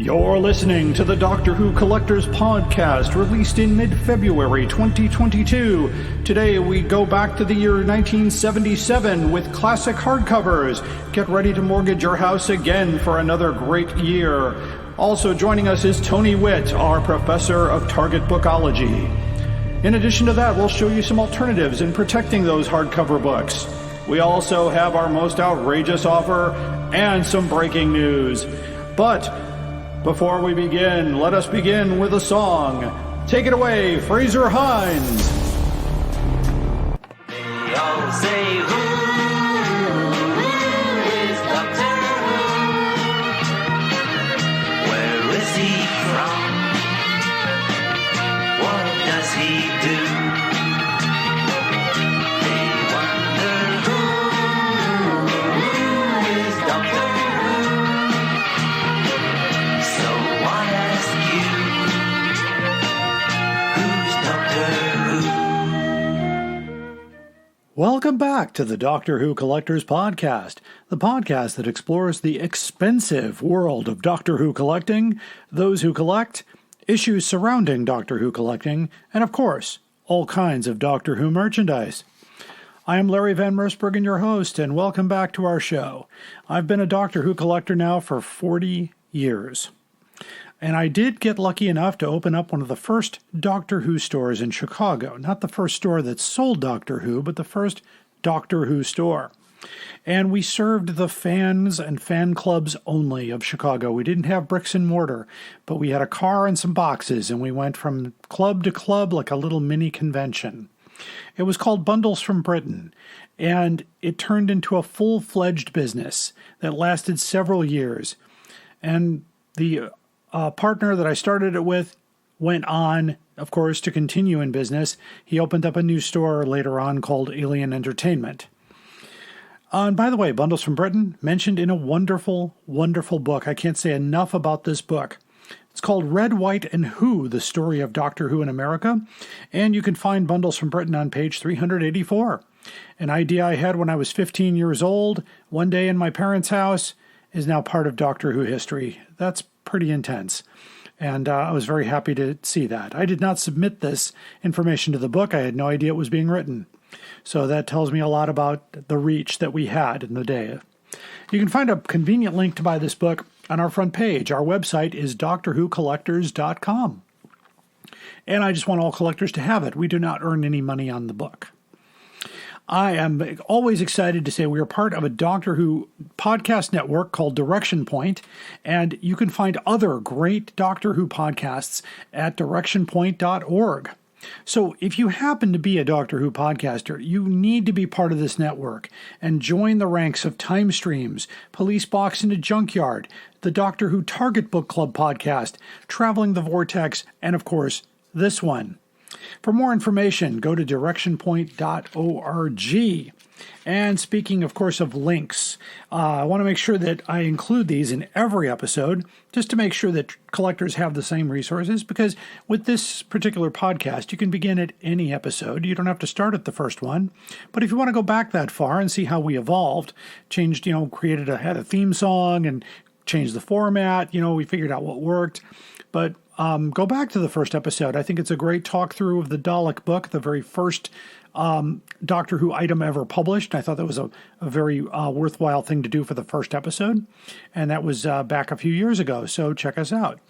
You're listening to the Doctor Who Collectors Podcast, released in mid-February 2022. Today we go back to the year 1977 with classic hardcovers. Get ready to mortgage your house again for another great year. Also joining us is Tony Whitt, our Professor of Target Bookology. In addition to that, we'll show you some alternatives in protecting those hardcover books. We also have our most outrageous offer and some breaking news. But before we begin, let us begin with a song. Take it away, Fraser Hines. They all say, who is Doctor Who? Where is he from? What does he do? They wonder who is Doctor Who? So I ask you, who's Doctor Who? Welcome back to the Doctor Who Collectors Podcast, the podcast that explores the expensive world of Doctor Who collecting, those who collect, issues surrounding Doctor Who collecting, and of course, all kinds of Doctor Who merchandise. I am Larry Van Mersbergen, your host, and welcome back to our show. I've been a Doctor Who collector now for 40 years. And I did get lucky enough to open up one of the first Doctor Who stores in Chicago. Not the first store that sold Doctor Who, but the first Doctor Who store. And we served the fans and fan clubs only of Chicago. We didn't have bricks and mortar, but we had a car and some boxes, and we went from club to club like a little mini convention. It was called Bundles from Britain, and it turned into a full-fledged business that lasted several years. And the partner that I started it with went on, of course, to continue in business. He opened up a new store later on called Alien Entertainment. And by the way, Bundles from Britain, mentioned in a wonderful, wonderful book. I can't say enough about this book. It's called Red, White, and Who, The Story of Doctor Who in America. And you can find Bundles from Britain on page 384. An idea I had when I was 15 years old, one day in my parents' house, is now part of Doctor Who history. That's pretty intense. And I was very happy to see that. I did not submit this information to the book. I had no idea it was being written. So that tells me a lot about the reach that we had in the day. You can find a convenient link to buy this book on our front page. Our website is drwhocollectors.com. And I just want all collectors to have it. We do not earn any money on the book. I am always excited to say we are part of a Doctor Who podcast network called Direction Point, and you can find other great Doctor Who podcasts at directionpoint.org. So if you happen to be a Doctor Who podcaster, you need to be part of this network and join the ranks of Time Streams, Police Box in a Junkyard, the Doctor Who Target Book Club podcast, Traveling the Vortex, and of course, this one. For more information, go to directionpoint.org. And speaking, of course, of links, I want to make sure that I include these in every episode, just to make sure that collectors have the same resources, because with this particular podcast, you can begin at any episode. You don't have to start at the first one. But if you want to go back that far and see how we evolved, changed, had a theme song and changed the format, we figured out what worked. But go back to the first episode. I think it's a great talk through of the Dalek book, the very first Doctor Who item ever published. I thought that was a very worthwhile thing to do for the first episode. And that was back a few years ago. So check us out.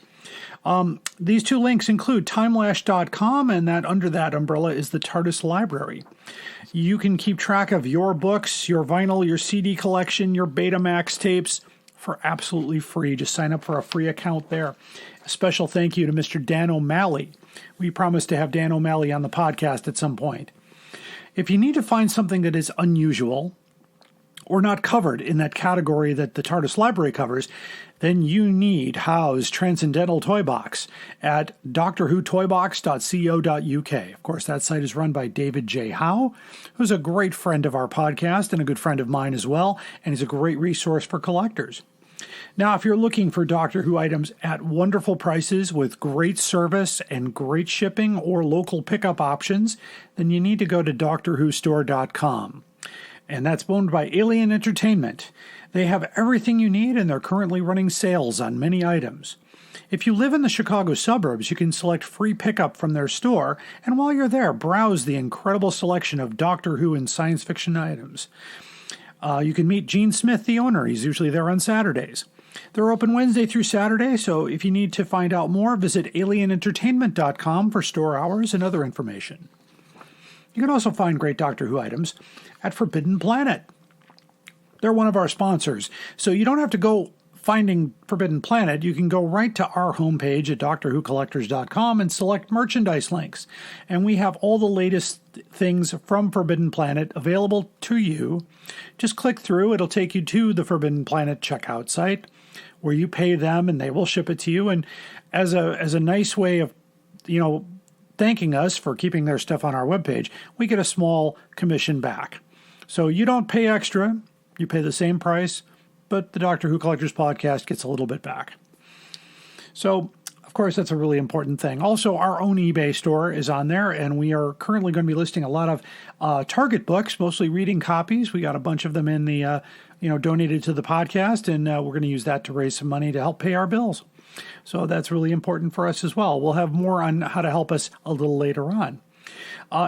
These two links include timelash.com, and that under that umbrella is the TARDIS Library. You can keep track of your books, your vinyl, your CD collection, your Betamax tapes for absolutely free. Just sign up for a free account there. A special thank you to Mr. Dan O'Malley. We promised to have Dan O'Malley on the podcast at some point. If you need to find something that is unusual or not covered in that category that the TARDIS Library covers, then you need Howe's Transcendental Toy Box at drwhotoybox.co.uk. Of course, that site is run by David J. Howe, who's a great friend of our podcast and a good friend of mine as well, and he's a great resource for collectors. Now, if you're looking for Doctor Who items at wonderful prices with great service and great shipping or local pickup options, then you need to go to drwhostore.com. And that's owned by Alien Entertainment. They have everything you need, and they're currently running sales on many items. If you live in the Chicago suburbs, you can select free pickup from their store, and while you're there, browse the incredible selection of Doctor Who and science fiction items. You can meet Gene Smith, the owner. He's usually there on Saturdays. They're open Wednesday through Saturday, so if you need to find out more, visit alienentertainment.com for store hours and other information. You can also find great Doctor Who items at Forbidden Planet. They're one of our sponsors, so you don't have to go finding Forbidden Planet. You can go right to our homepage at DoctorWhoCollectors.com and select merchandise links. And we have all the latest things from Forbidden Planet available to you. Just click through. It'll take you to the Forbidden Planet checkout site where you pay them and they will ship it to you. And as a nice way of, thanking us for keeping their stuff on our webpage, we get a small commission back. So you don't pay extra. You pay the same price, but the Doctor Who Collectors podcast gets a little bit back. So, of course, that's a really important thing. Also, our own eBay store is on there, and we are currently going to be listing a lot of Target books, mostly reading copies. We got a bunch of them in the, donated to the podcast, and we're going to use that to raise some money to help pay our bills. So that's really important for us as well. We'll have more on how to help us a little later on.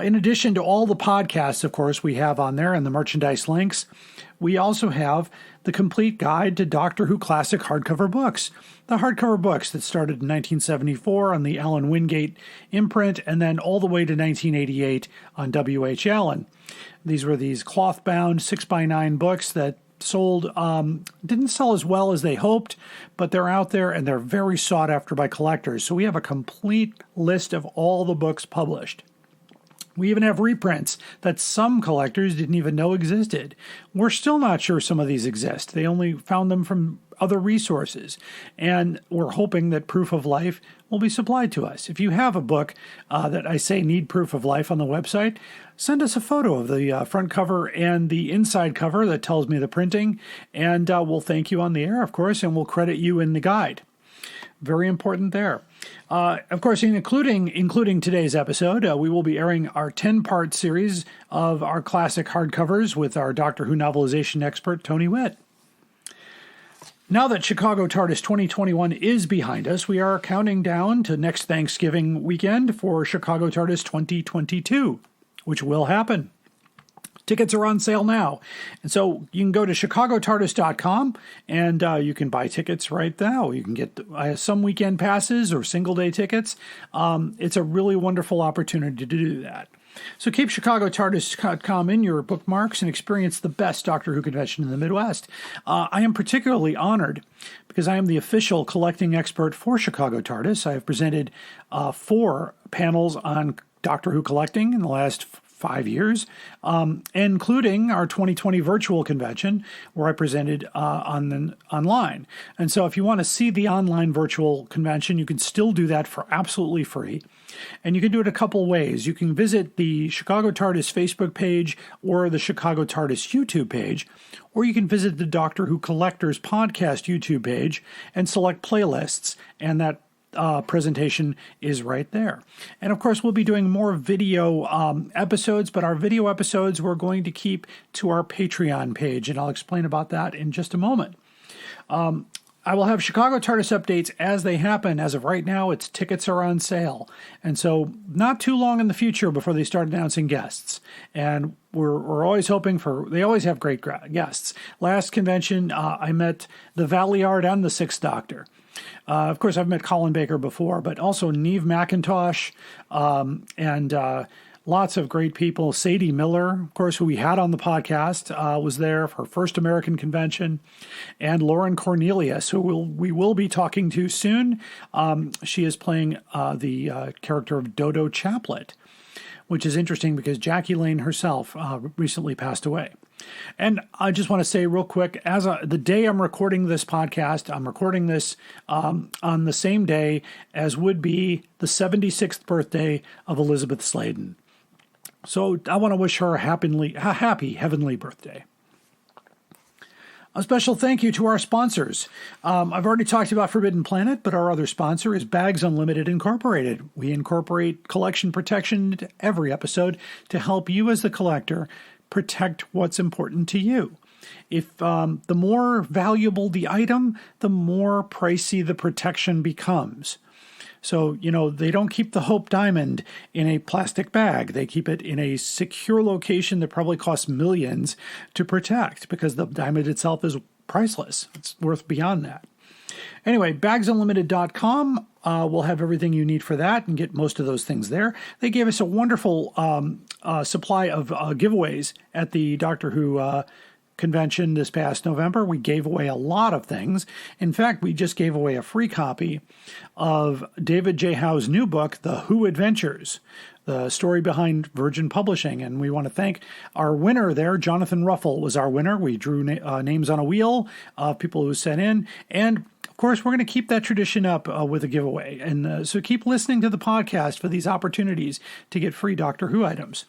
In addition to all the podcasts, of course, we have on there and the merchandise links, we also have the complete guide to Doctor Who classic hardcover books. The hardcover books that started in 1974 on the Allan Wingate imprint and then all the way to 1988 on W.H. Allen. These were these cloth-bound 6x9 books that sold, didn't sell as well as they hoped, but they're out there and they're very sought after by collectors. So we have a complete list of all the books published. We even have reprints that some collectors didn't even know existed. We're still not sure some of these exist. They only found them from other resources. And we're hoping that proof of life will be supplied to us. If you have a book that I say need proof of life on the website, send us a photo of the front cover and the inside cover that tells me the printing. And we'll thank you on the air, of course, and we'll credit you in the guide. Very important there. Of course, including today's episode, we will be airing our 10-part series of our classic hardcovers with our Doctor Who novelization expert, Tony Whitt. Now that Chicago TARDIS 2021 is behind us, we are counting down to next Thanksgiving weekend for Chicago TARDIS 2022, which will happen. Tickets are on sale now. And so you can go to chicagotardis.com and you can buy tickets right now. You can get some weekend passes or single-day tickets. It's a really wonderful opportunity to do that. So keep chicagotardis.com in your bookmarks and experience the best Doctor Who convention in the Midwest. I am particularly honored because I am the official collecting expert for Chicago TARDIS. I have presented 4 panels on Doctor Who collecting in the last 5 years, including our 2020 virtual convention where I presented online. And so if you want to see the online virtual convention, you can still do that for absolutely free. And you can do it a couple ways. You can visit the Chicago TARDIS Facebook page or the Chicago TARDIS YouTube page, or you can visit the Doctor Who Collectors podcast YouTube page and select playlists, and that presentation is right there. And of course, we'll be doing more video episodes, but our video episodes we're going to keep to our Patreon page, and I'll explain about that in just a moment. I will have Chicago TARDIS updates as they happen. As of right now, its tickets are on sale. And so not too long in the future before they start announcing guests. And we're always hoping they always have great guests. Last convention, I met the Valeyard and the Sixth Doctor. Of course, I've met Colin Baker before, but also Neve McIntosh and lots of great people. Sadie Miller, of course, who we had on the podcast, was there for her first American convention. And Lauren Cornelius, who we will be talking to soon. She is playing the character of Dodo Chaplet, which is interesting because Jackie Lane herself recently passed away. And I just want to say real quick, the day I'm recording this podcast, I'm recording this on the same day as would be the 76th birthday of Elizabeth Sladen. So I want to wish her a happy heavenly birthday. A special thank you to our sponsors. I've already talked about Forbidden Planet, but our other sponsor is Bags Unlimited Incorporated. We incorporate collection protection into every episode to help you as the collector protect what's important to you. If the more valuable the item, the more pricey the protection becomes. So, they don't keep the Hope Diamond in a plastic bag. They keep it in a secure location that probably costs millions to protect because the diamond itself is priceless. It's worth beyond that. Anyway, bagsunlimited.com will have everything you need for that and get most of those things there. They gave us a wonderful supply of giveaways at the Doctor Who convention this past November. We gave away a lot of things. In fact, we just gave away a free copy of David J. Howe's new book, The Who Adventures, the story behind Virgin Publishing. And we want to thank our winner there. Jonathan Ruffle was our winner. We drew names on a wheel of people who sent in. And of course, we're going to keep that tradition up with a giveaway. And so keep listening to the podcast for these opportunities to get free Doctor Who items.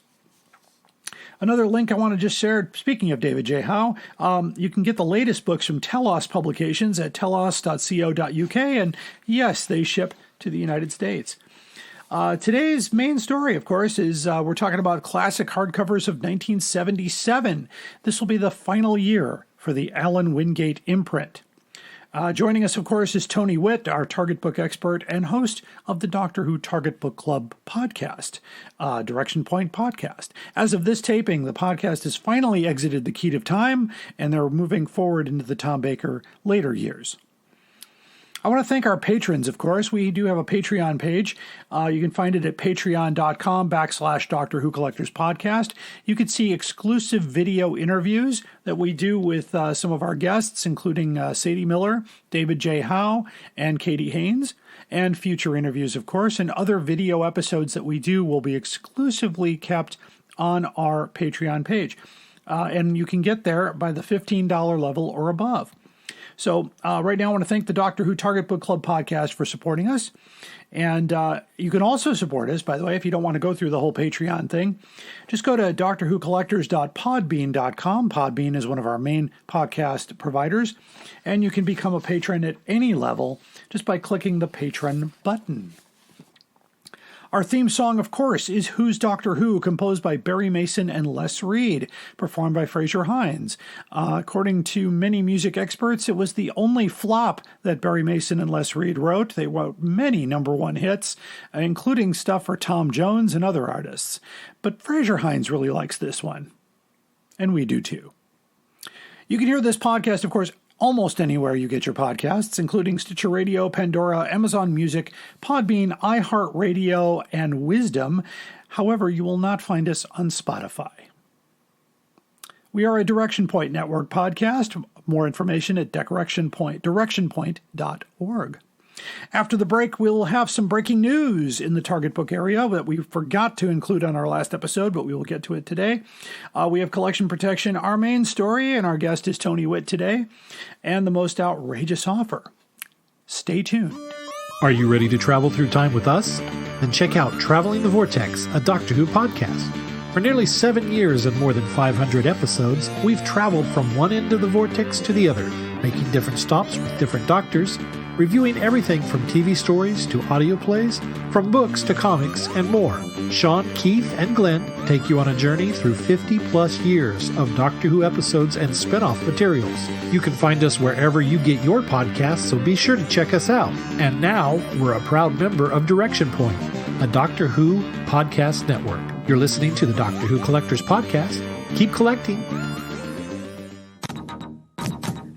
Another link I want to just share, speaking of David J. Howe, you can get the latest books from Telos Publications at telos.co.uk, and yes, they ship to the United States. Today's main story, of course, is we're talking about classic hardcovers of 1977. This will be the final year for the Allan Wingate imprint. Joining us, of course, is Tony Whitt, our Target Book expert and host of the Doctor Who Target Book Club podcast, Direction Point podcast. As of this taping, the podcast has finally exited the Keat of Time, and they're moving forward into the Tom Baker later years. I want to thank our patrons, of course. We do have a Patreon page. You can find it at patreon.com/Doctor Who Collectors Podcast. You can see exclusive video interviews that we do with some of our guests, including Sadie Miller, David J. Howe, and Katie Haynes, and future interviews, of course. And other video episodes that we do will be exclusively kept on our Patreon page. And you can get there by the $15 level or above. So right now I want to thank the Doctor Who Target Book Club podcast for supporting us. And you can also support us, by the way, if you don't want to go through the whole Patreon thing. Just go to drwhocollectors.podbean.com. Podbean is one of our main podcast providers. And you can become a patron at any level just by clicking the patron button. Our theme song, of course, is Who's Doctor Who, composed by Barry Mason and Les Reed, performed by Fraser Hines. According to many music experts, it was the only flop that Barry Mason and Les Reed wrote. They wrote many #1 hits, including stuff for Tom Jones and other artists. But Fraser Hines really likes this one. And we do too. You can hear this podcast, of course, almost anywhere you get your podcasts, including Stitcher Radio, Pandora, Amazon Music, Podbean, iHeartRadio, and Wisdom. However, you will not find us on Spotify. We are a Direction Point Network podcast. More information at directionpoint.org. After the break, we'll have some breaking news in the Target Book area that we forgot to include on our last episode, but we will get to it today. We have Collection Protection, our main story, and our guest is Tony Whitt today, and the most outrageous offer. Stay tuned. Are you ready to travel through time with us? Then check out Traveling the Vortex, a Doctor Who podcast. For nearly 7 years and more than 500 episodes, we've traveled from one end of the vortex to the other, making different stops with different doctors, reviewing everything from TV stories to audio plays, from books to comics, and more. Sean, Keith, and Glenn take you on a journey through 50-plus years of Doctor Who episodes and spin-off materials. You can find us wherever you get your podcasts, so be sure to check us out. And now, we're a proud member of Direction Point, a Doctor Who podcast network. You're listening to the Doctor Who Collectors Podcast. Keep collecting.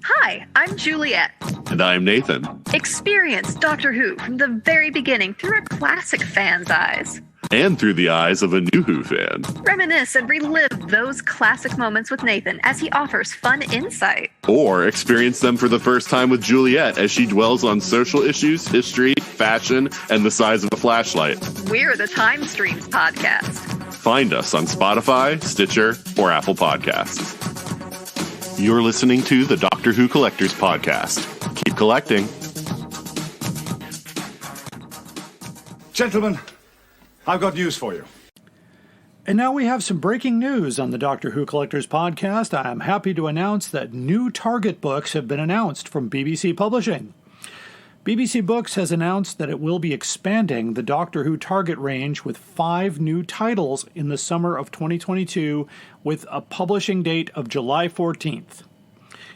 Hi, I'm Juliet. And I'm Nathan. Experience Doctor Who from the very beginning through a classic fan's eyes. And through the eyes of a new Who fan. Reminisce and relive those classic moments with Nathan as he offers fun insight. Or experience them for the first time with Juliet as she dwells on social issues, history, fashion, and the size of a flashlight. We're the Time Streams podcast. Find us on Spotify, Stitcher, or Apple Podcasts. You're listening to the Doctor Who Collectors Podcast. Keep collecting. Gentlemen, I've got news for you. And now we have some breaking news on the Doctor Who Collectors Podcast. I am happy to announce that new Target books have been announced from BBC Publishing. BBC Books has announced that it will be expanding the Doctor Who Target range with 5 new titles in the summer of 2022 with a publishing date of July 14th.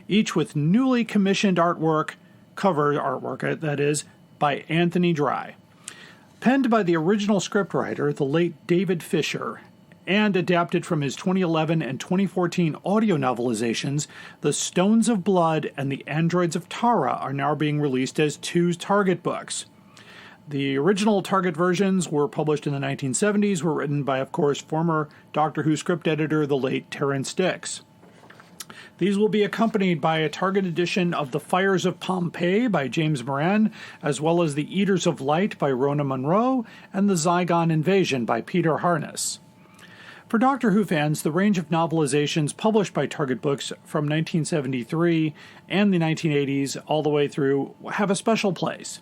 each with newly commissioned artwork, cover artwork, that is, by Anthony Dry. Penned by the original scriptwriter, the late David Fisher, and adapted from his 2011 and 2014 audio novelizations, The Stones of Blood and The Androids of Tara are now being released as 2 Target books. The original Target versions were published in the 1970s, were written by, of course, former Doctor Who script editor, the late Terence Stixx. These will be accompanied by a Target edition of The Fires of Pompeii by James Moran, as well as The Eaters of Light by Rona Munro, and The Zygon Invasion by Peter Harness. For Doctor Who fans, the range of novelizations published by Target Books from 1973 and the 1980s all the way through have a special place.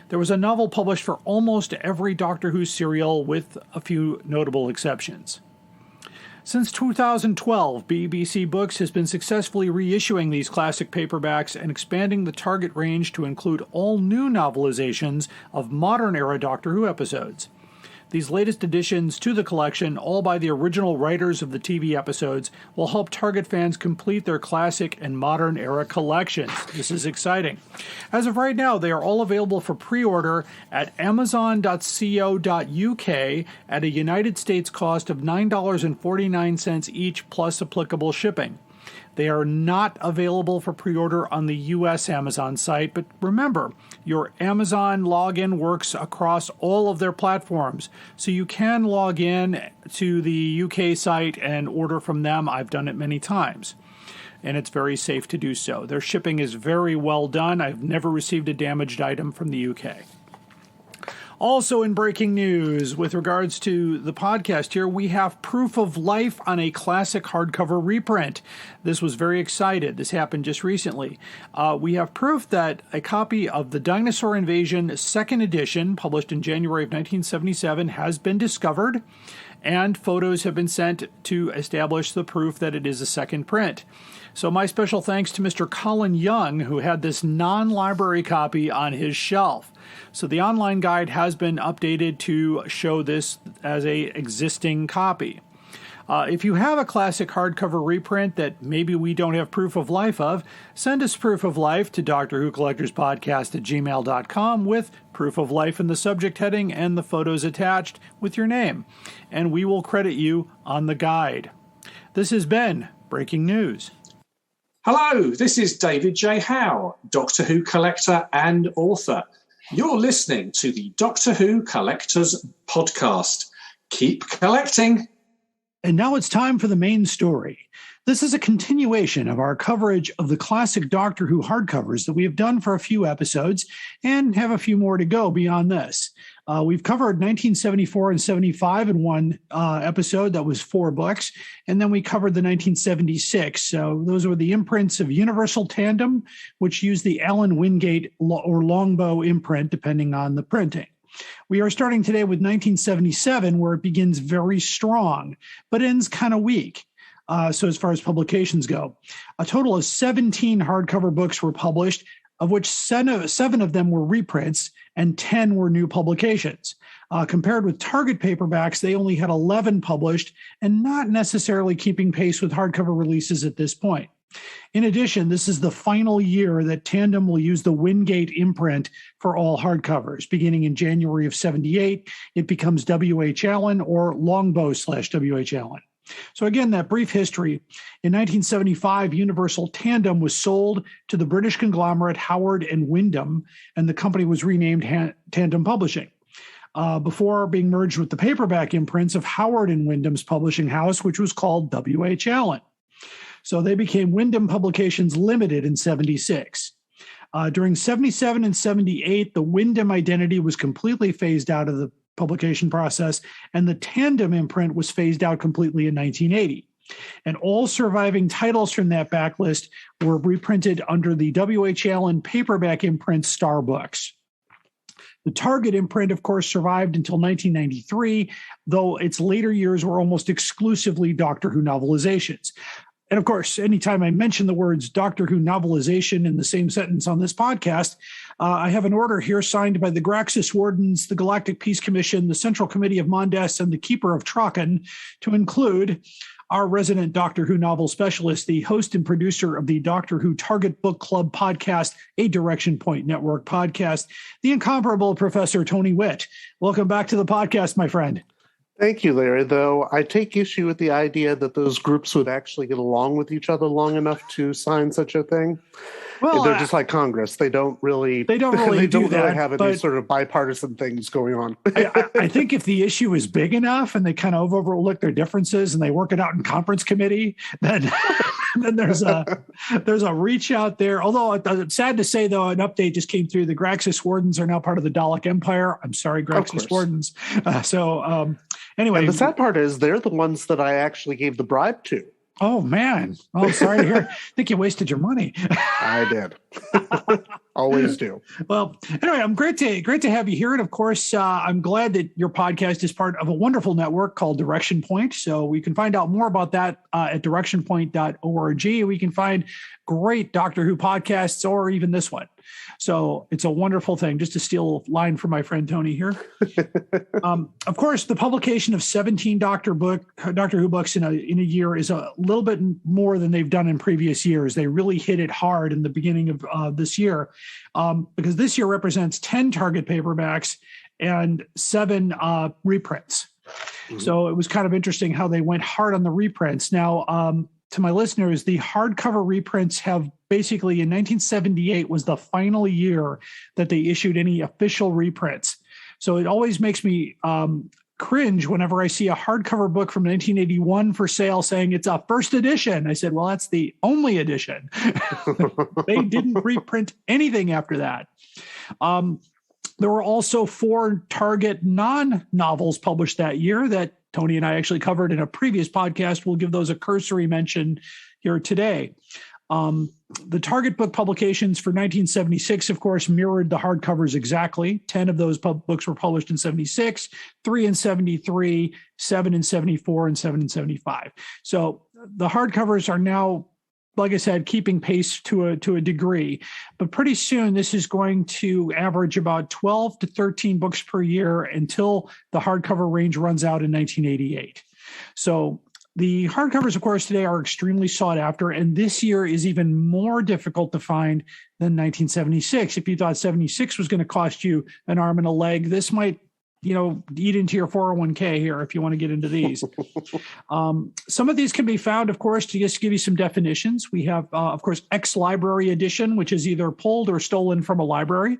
There was a novel published for almost every Doctor Who serial, with a few notable exceptions. Since 2012, BBC Books has been successfully reissuing these classic paperbacks and expanding the Target range to include all new novelizations of modern-era Doctor Who episodes. These latest additions to the collection, all by the original writers of the TV episodes, will help Target fans complete their classic and modern-era collections. This is exciting. As of right now, they are all available for pre-order at amazon.co.uk at a United States cost of $9.49 each plus applicable shipping. They are not available for pre-order on the U.S. Amazon site, but remember, your Amazon login works across all of their platforms, so you can log in to the UK site and order from them. I've done it many times, and it's very safe to do so. Their shipping is very well done. I've never received a damaged item from the UK. Also in breaking news, with regards to the podcast here, we have proof of life on a classic hardcover reprint. This was very excited. This happened just recently. We have proof that a copy of the Dinosaur Invasion 2nd edition, published in January of 1977, has been discovered, and photos have been sent to establish the proof that it is a second print. So my special thanks to Mr. Colin Young, who had this non-library copy on his shelf. So the online guide has been updated to show this as a existing copy. If you have a classic hardcover reprint that maybe we don't have proof of life of, send us proof of life to drwhocollectorspodcast@gmail.com with proof of life in the subject heading and the photos attached with your name, and we will credit you on the guide. This has been Breaking News. Hello, this is David J. Howe, Doctor Who collector and author. You're listening to the Doctor Who Collectors Podcast. Keep collecting. And now it's time for the main story. This is a continuation of our coverage of the classic Doctor Who hardcovers that we have done for a few episodes and have a few more to go beyond this. We've covered 1974 and 75 in one episode. That was 4 books. And then we covered the 1976. So those were the imprints of Universal Tandem, which used the Allan Wingate or Longbow imprint, depending on the printing. We are starting today with 1977, where it begins very strong, but ends kind of weak. So as far as publications go, a total of 17 hardcover books were published, of which 7 of them were reprints and 10 were new publications. Compared with Target paperbacks, they only had 11 published and not necessarily keeping pace with hardcover releases at this point. In addition, this is the final year that Tandem will use the Wingate imprint for all hardcovers. Beginning in January of 78, it becomes W.H. Allen or Longbow/W.H. Allen. So again, that brief history. In 1975, Universal Tandem was sold to the British conglomerate Howard and Wyndham, and the company was renamed Tandem Publishing, before being merged with the paperback imprints of Howard and Wyndham's publishing house, which was called W.H. Allen. So they became Wyndham Publications Limited in 76. During 77 and 78, the Wyndham identity was completely phased out of the publication process, and the Tandem imprint was phased out completely in 1980. And all surviving titles from that backlist were reprinted under the W.H. Allen paperback imprint Star Books. The Target imprint, of course, survived until 1993, though its later years were almost exclusively Doctor Who novelizations. And of course, anytime I mention the words Doctor Who novelization in the same sentence on this podcast, I have an order here signed by the Graxis Wardens, the Galactic Peace Commission, the Central Committee of Mondes, and the Keeper of Traken to include our resident Doctor Who novel specialist, the host and producer of the Doctor Who Target Book Club podcast, a Direction Point Network podcast, the incomparable Professor Tony Whitt. Welcome back to the podcast, my friend. Thank you, Larry, though I take issue with the idea that those groups would actually get along with each other long enough to sign such a thing. Well, they're just like Congress. They don't really do that, have any sort of bipartisan things going on. I think if the issue is big enough and they kind of overlook their differences and they work it out in conference committee, then there's a reach out there. Although it's sad to say, though, an update just came through. The Graxis Wardens are now part of the Dalek Empire. I'm sorry, Graxis Wardens. Anyway, and the sad part is they're the ones that I actually gave the bribe to. Oh, man. Oh, sorry to hear. I think you wasted your money. I did. Always do. Well, anyway, I'm great to have you here. And of course, I'm glad that your podcast is part of a wonderful network called Direction Point. So we can find out more about that at directionpoint.org. We can find great Doctor Who podcasts or even this one. So it's a wonderful thing, just to steal a line from my friend Tony here. Of course, the publication of 17 Doctor Who books in a year is a little bit more than they've done in previous years. They really hit it hard in the beginning of this year because this year represents 10 Target paperbacks and 7 reprints. Mm-hmm. So it was kind of interesting how they went hard on the reprints. Now, to my listeners, the hardcover reprints have basically in 1978 was the final year that they issued any official reprints. So it always makes me cringe whenever I see a hardcover book from 1981 for sale saying it's a first edition. I said, well, that's the only edition. They didn't reprint anything after that. There were also 4 Target non-novels published that year that Tony and I actually covered in a previous podcast. We'll give those a cursory mention here today. The Target book publications for 1976, of course, mirrored the hardcovers exactly. 10 of those books were published in 76, 3 in 73, 7 in 74, and 7 in 75. So the hardcovers are now, like I said, keeping pace to a degree. But pretty soon, this is going to average about 12 to 13 books per year until the hardcover range runs out in 1988. So the hardcovers, of course, today are extremely sought after, and this year is even more difficult to find than 1976. If you thought 76 was going to cost you an arm and a leg, this might eat into your 401k here if you want to get into these. Some of these can be found, of course, to just give you some definitions. We have, of course, ex-library edition, which is either pulled or stolen from a library,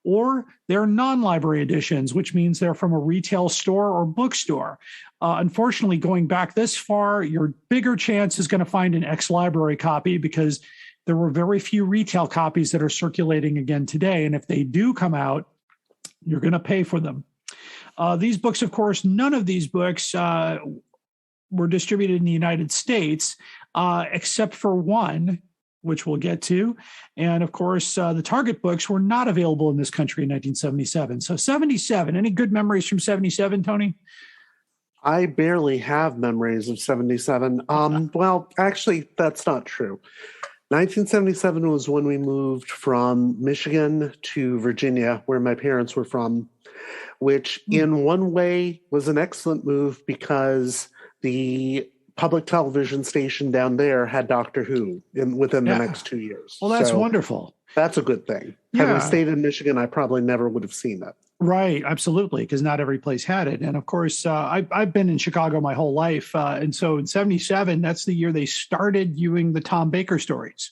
or they're non-library editions, which means they're from a retail store or bookstore. Unfortunately, going back this far, your bigger chance is going to find an ex-library copy because there were very few retail copies that are circulating again today. And if they do come out, you're going to pay for them. These books, of course, none of these books were distributed in the United States, except for one, which we'll get to. And of course, the Target books were not available in this country in 1977. So 77, any good memories from 77, Tony? I barely have memories of 77. Well, actually, that's not true. 1977 was when we moved from Michigan to Virginia, where my parents were from, which in one way was an excellent move because the public television station down there had Doctor Who within the next 2 years. Well, that's wonderful. That's a good thing. Yeah. Having stayed in Michigan, I probably never would have seen it. Right, absolutely, because not every place had it. And of course, I've been in Chicago my whole life. And so in 77, that's the year they started viewing the Tom Baker stories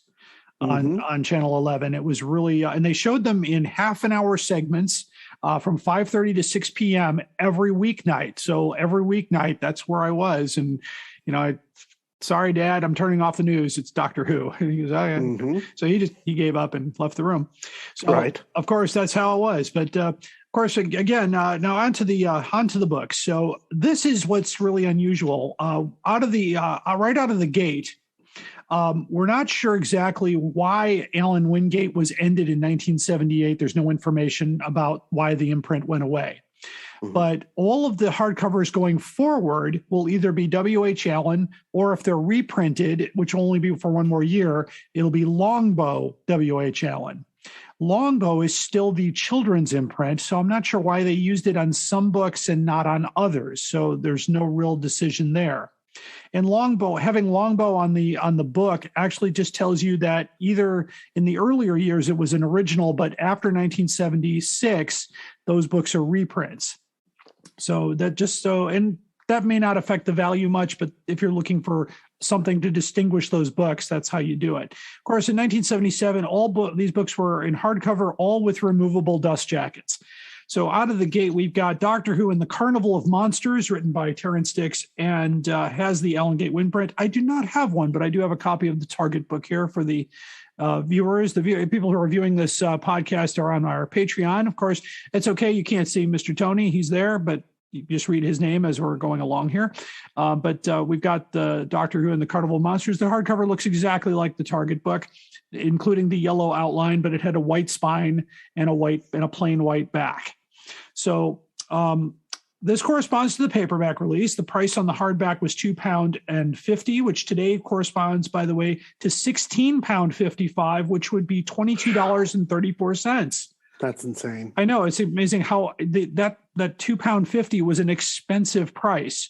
on Channel 11. It was really, and they showed them in half-an-hour segments from 5:30 to 6 p.m. every weeknight. So every weeknight, that's where I was. And, sorry, Dad, I'm turning off the news. It's Doctor Who. And he goes, oh, yeah. So he gave up and left the room. So, right. Of course, that's how it was. But of course, again, now onto the book. So this is what's really unusual. Right out of the gate, we're not sure exactly why Allan Wingate was ended in 1978. There's no information about why the imprint went away. But all of the hardcovers going forward will either be W.H. Allen, or if they're reprinted, which will only be for one more year, it'll be Longbow W.H. Allen. Longbow is still the children's imprint, so I'm not sure why they used it on some books and not on others. So there's no real decision there. And Longbow, having Longbow on the book actually just tells you that either in the earlier years it was an original, but after 1976, those books are reprints. So and that may not affect the value much, but if you're looking for something to distinguish those books, that's how you do it. Of course, in 1977, these books were in hardcover, all with removable dust jackets. So out of the gate, we've got Doctor Who and the Carnival of Monsters, written by Terence Stixx, and has the Allan Wingate Windprint. I do not have one, but I do have a copy of the Target book here for the viewers. The people who are viewing this podcast are on our Patreon. Of course, it's okay. You can't see Mr. Tony. He's there, but you just read his name as we're going along here. But we've got the Doctor Who and the Carnival of Monsters. The hardcover looks exactly like the Target book, including the yellow outline, but it had a white spine and a plain white back. So this corresponds to the paperback release. The price on the hardback was £2.50, which today corresponds, by the way, to £16.55, which would be $22.34. That's insane. I know. It's amazing how that £2.50 was an expensive price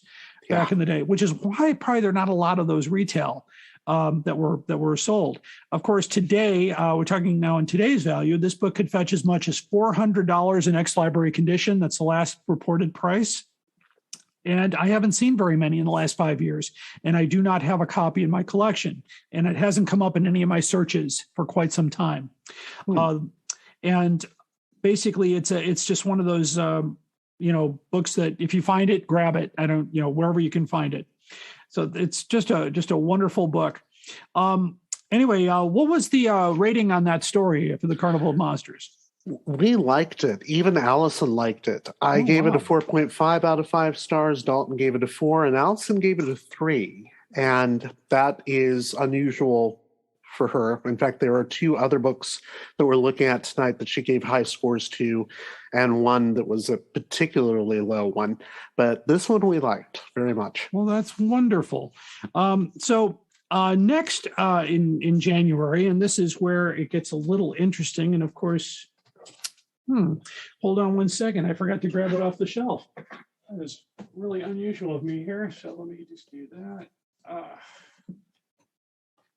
back in the day, which is why probably there are not a lot of those retail that were sold. Of course, today, we're talking now in today's value, this book could fetch as much as $400 in ex-library condition. That's the last reported price. And I haven't seen very many in the last 5 years. And I do not have a copy in my collection. And it hasn't come up in any of my searches for quite some time. And basically, it's just one of those, books that if you find it, grab it. Wherever you can find it. So it's just a wonderful book. Anyway, what was the rating on that story for the Carnival of Monsters? We liked it. Even Allison liked it. I gave it a 4.5 out of 5 stars. Dalton gave it a 4, and Allison gave it a 3. And that is unusual for her. In fact, there are 2 other books that we're looking at tonight that she gave high scores to, and one that was a particularly low one. But this one we liked very much. Well, that's wonderful. So next in January, and this is where it gets a little interesting, and of course, hold on one second. I forgot to grab it off the shelf. That is really unusual of me here, so let me just do that.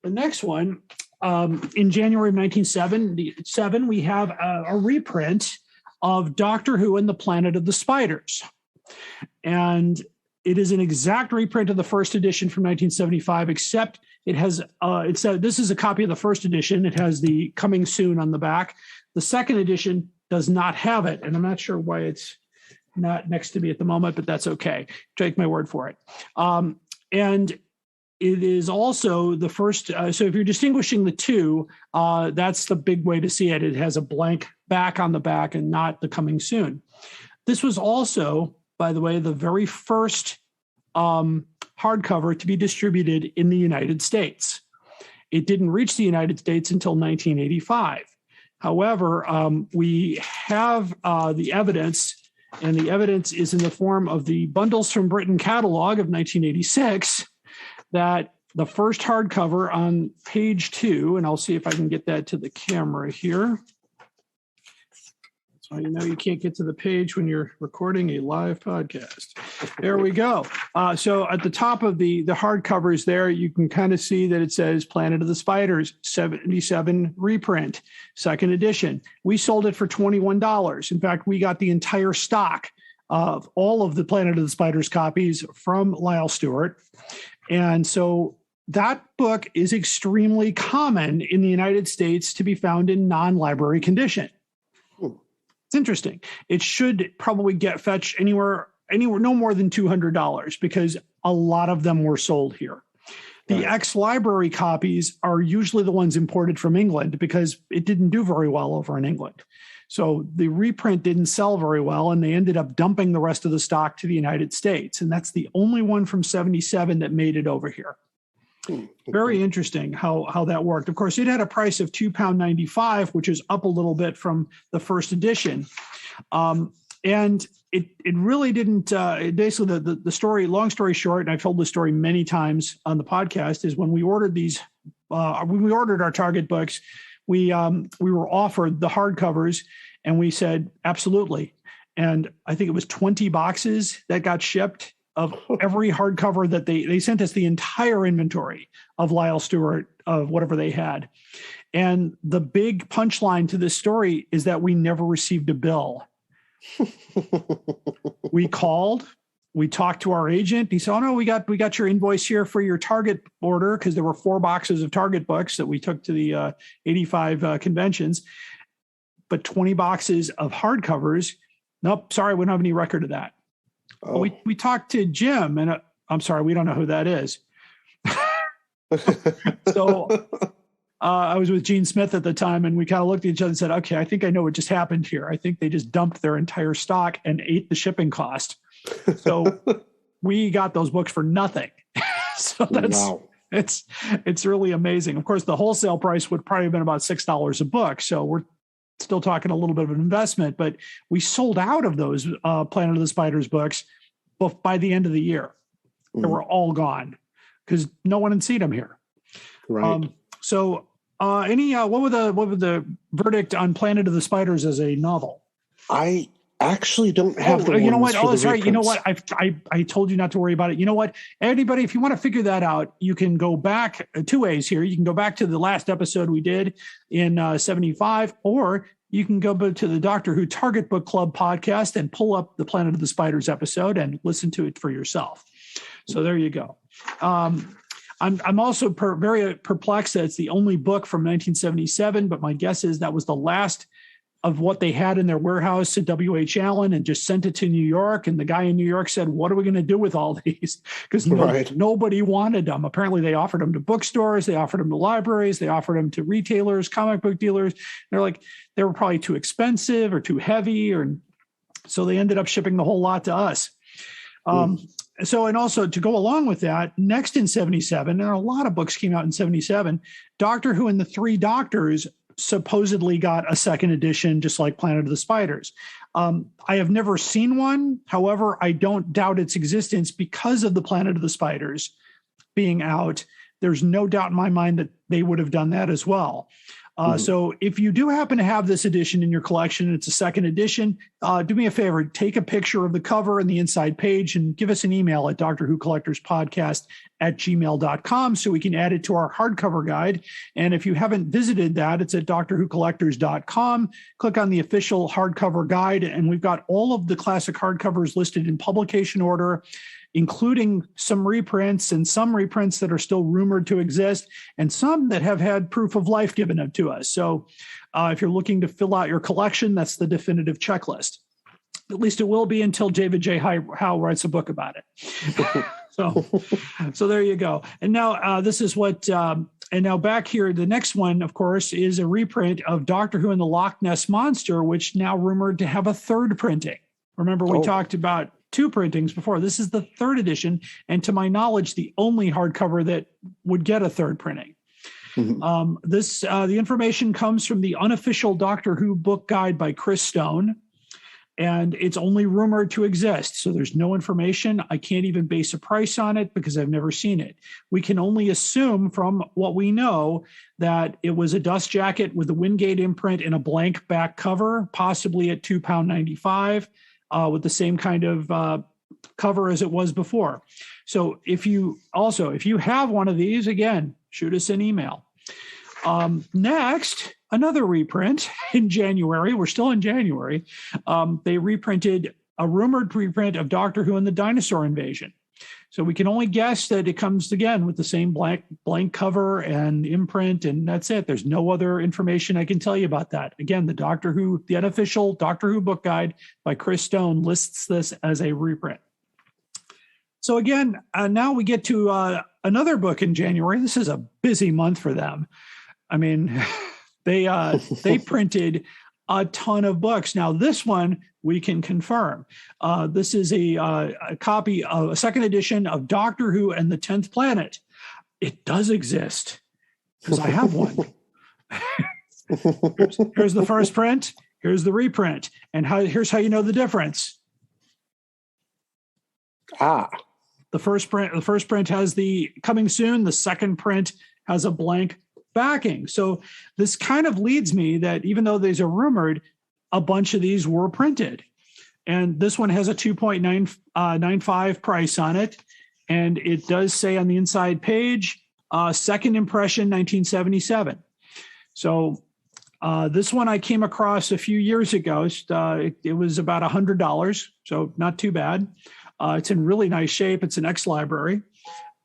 The next one, in January of 1977, we have a reprint of Doctor Who and the Planet of the Spiders. And it is an exact reprint of the first edition from 1975, except it has, this is a copy of the first edition. It has the coming soon on the back. The second edition does not have it. And I'm not sure why it's not next to me at the moment, but that's okay. Take my word for it. And it is also the first. So if you're distinguishing the two, that's the big way to see it. It has a blank back on the back and not the coming soon. This was also, by the way, the very first hardcover to be distributed in the United States. It didn't reach the United States until 1985. However, we have the evidence, and the evidence is in the form of the Bundles from Britain catalog of 1986, that the first hardcover on page 2, and I'll see if I can get that to the camera here. So you know you can't get to the page when you're recording a live podcast. There we go. So at the top of the hardcovers there, you can kind of see that it says Planet of the Spiders, 77 reprint, second edition. We sold it for $21. In fact, we got the entire stock of all of the Planet of the Spiders copies from Lyle Stewart. And so that book is extremely common in the United States to be found in non-library condition. It's interesting. It should probably get fetched anywhere no more than $200 because a lot of them were sold here. The ex-library copies are usually the ones imported from England because it didn't do very well over in England. So the reprint didn't sell very well, and they ended up dumping the rest of the stock to the United States. And that's the only one from 77 that made it over here. Very interesting how that worked. Of course, it had a price of £2.95, which is up a little bit from the first edition. And it really didn't. Basically, the story. Long story short, and I've told this story many times on the podcast, is when we ordered these, when we ordered our Target books, we were offered the hardcovers, and we said absolutely. And I think it was 20 boxes that got shipped of every hardcover that they sent us the entire inventory of Lyle Stewart of whatever they had. And the big punchline to this story is that we never received a bill. We called, we talked to our agent. He said, "Oh no, we got your invoice here for your Target order," because there were 4 boxes of Target books that we took to the 85 conventions, but 20 boxes of hardcovers. Nope, sorry, we don't have any record of that. Oh. We talked to Jim, and I'm sorry, we don't know who that is. So I was with Gene Smith at the time, and we kind of looked at each other and said, "Okay, I think I know what just happened here. I think they just dumped their entire stock and ate the shipping cost." So we got those books for nothing. So it's really amazing. Of course, the wholesale price would probably have been about $6 a book. So we're still talking a little bit of an investment, but we sold out of those Planet of the Spiders books by the end of the year. They were all gone because no one had seen them here. Right. What were the verdict on Planet of the Spiders as a novel? I actually don't have the. You know what? Oh, that's right. reprints. You know what? I told you not to worry about it. You know what? Anybody, if you want to figure that out, you can go back 2 ways here. You can go back to the last episode we did in 75, or you can go to the Doctor Who Target Book Club podcast and pull up the Planet of the Spiders episode and listen to it for yourself. So there you go. I'm also very perplexed that it's the only book from 1977, but my guess is that was the last of what they had in their warehouse at W.H. Allen and just sent it to New York. And the guy in New York said, "What are we going to do with all these?" Because nobody wanted them. Apparently they offered them to bookstores. They offered them to libraries. They offered them to retailers, comic book dealers. They're like, they were probably too expensive or too heavy. So they ended up shipping the whole lot to us. So, and also to go along with that, next in 77, and a lot of books came out in 77, Doctor Who and the Three Doctors supposedly got a second edition, just like Planet of the Spiders. I have never seen one. However, I don't doubt its existence because of the Planet of the Spiders being out. There's no doubt in my mind that they would have done that as well. So if you do happen to have this edition in your collection, it's a second edition, do me a favor, take a picture of the cover and the inside page and give us an email at drwhocollectorspodcast@gmail.com so we can add it to our hardcover guide. And if you haven't visited that, it's at drwhocollectors.com. Click on the official hardcover guide, and we've got all of the classic hardcovers listed in publication order, including some reprints and some reprints that are still rumored to exist and some that have had proof of life given to us. So if you're looking to fill out your collection, that's the definitive checklist. At least it will be until David J. Howe writes a book about it. So there you go. And now this is what, and now back here, the next one, of course, is a reprint of Doctor Who and the Loch Ness Monster, which now rumored to have a third printing. Remember, we talked about 2 printings before. This is the 3rd edition, and to my knowledge, the only hardcover that would get a 3rd printing. The information comes from the unofficial Doctor Who book guide by Chris Stone, and it's only rumored to exist. So there's no information. I can't even base a price on it because I've never seen it. We can only assume from what we know that it was a dust jacket with a Wingate imprint and a blank back cover, possibly at £2.95. With the same kind of cover as it was before. So if you have one of these, again, shoot us an email. Next, another reprint in January. We're still in January. They reprinted a rumored reprint of Doctor Who and the Dinosaur Invasion. So we can only guess that it comes again with the same blank cover and imprint, and that's it. There's no other information I can tell you about that. Again, the unofficial Doctor Who book guide by Chris Stone lists this as a reprint. So again, now we get to another book in January. This is a busy month for them. I mean, they printed a ton of books. Now, this one we can confirm. This is a copy of a second edition of Doctor Who and the 10th Planet. It does exist because I have one. Here's the first print. Here's the reprint. And here's how you know the difference. The first print has the coming soon. The second print has a blank backing. So this kind of leads me that even though these are rumored, a bunch of these were printed. And this one has a 2.95 price on it. And it does say on the inside page, second impression, 1977. So this one I came across a few years ago. It was about $100, so not too bad. It's in really nice shape. It's an X library.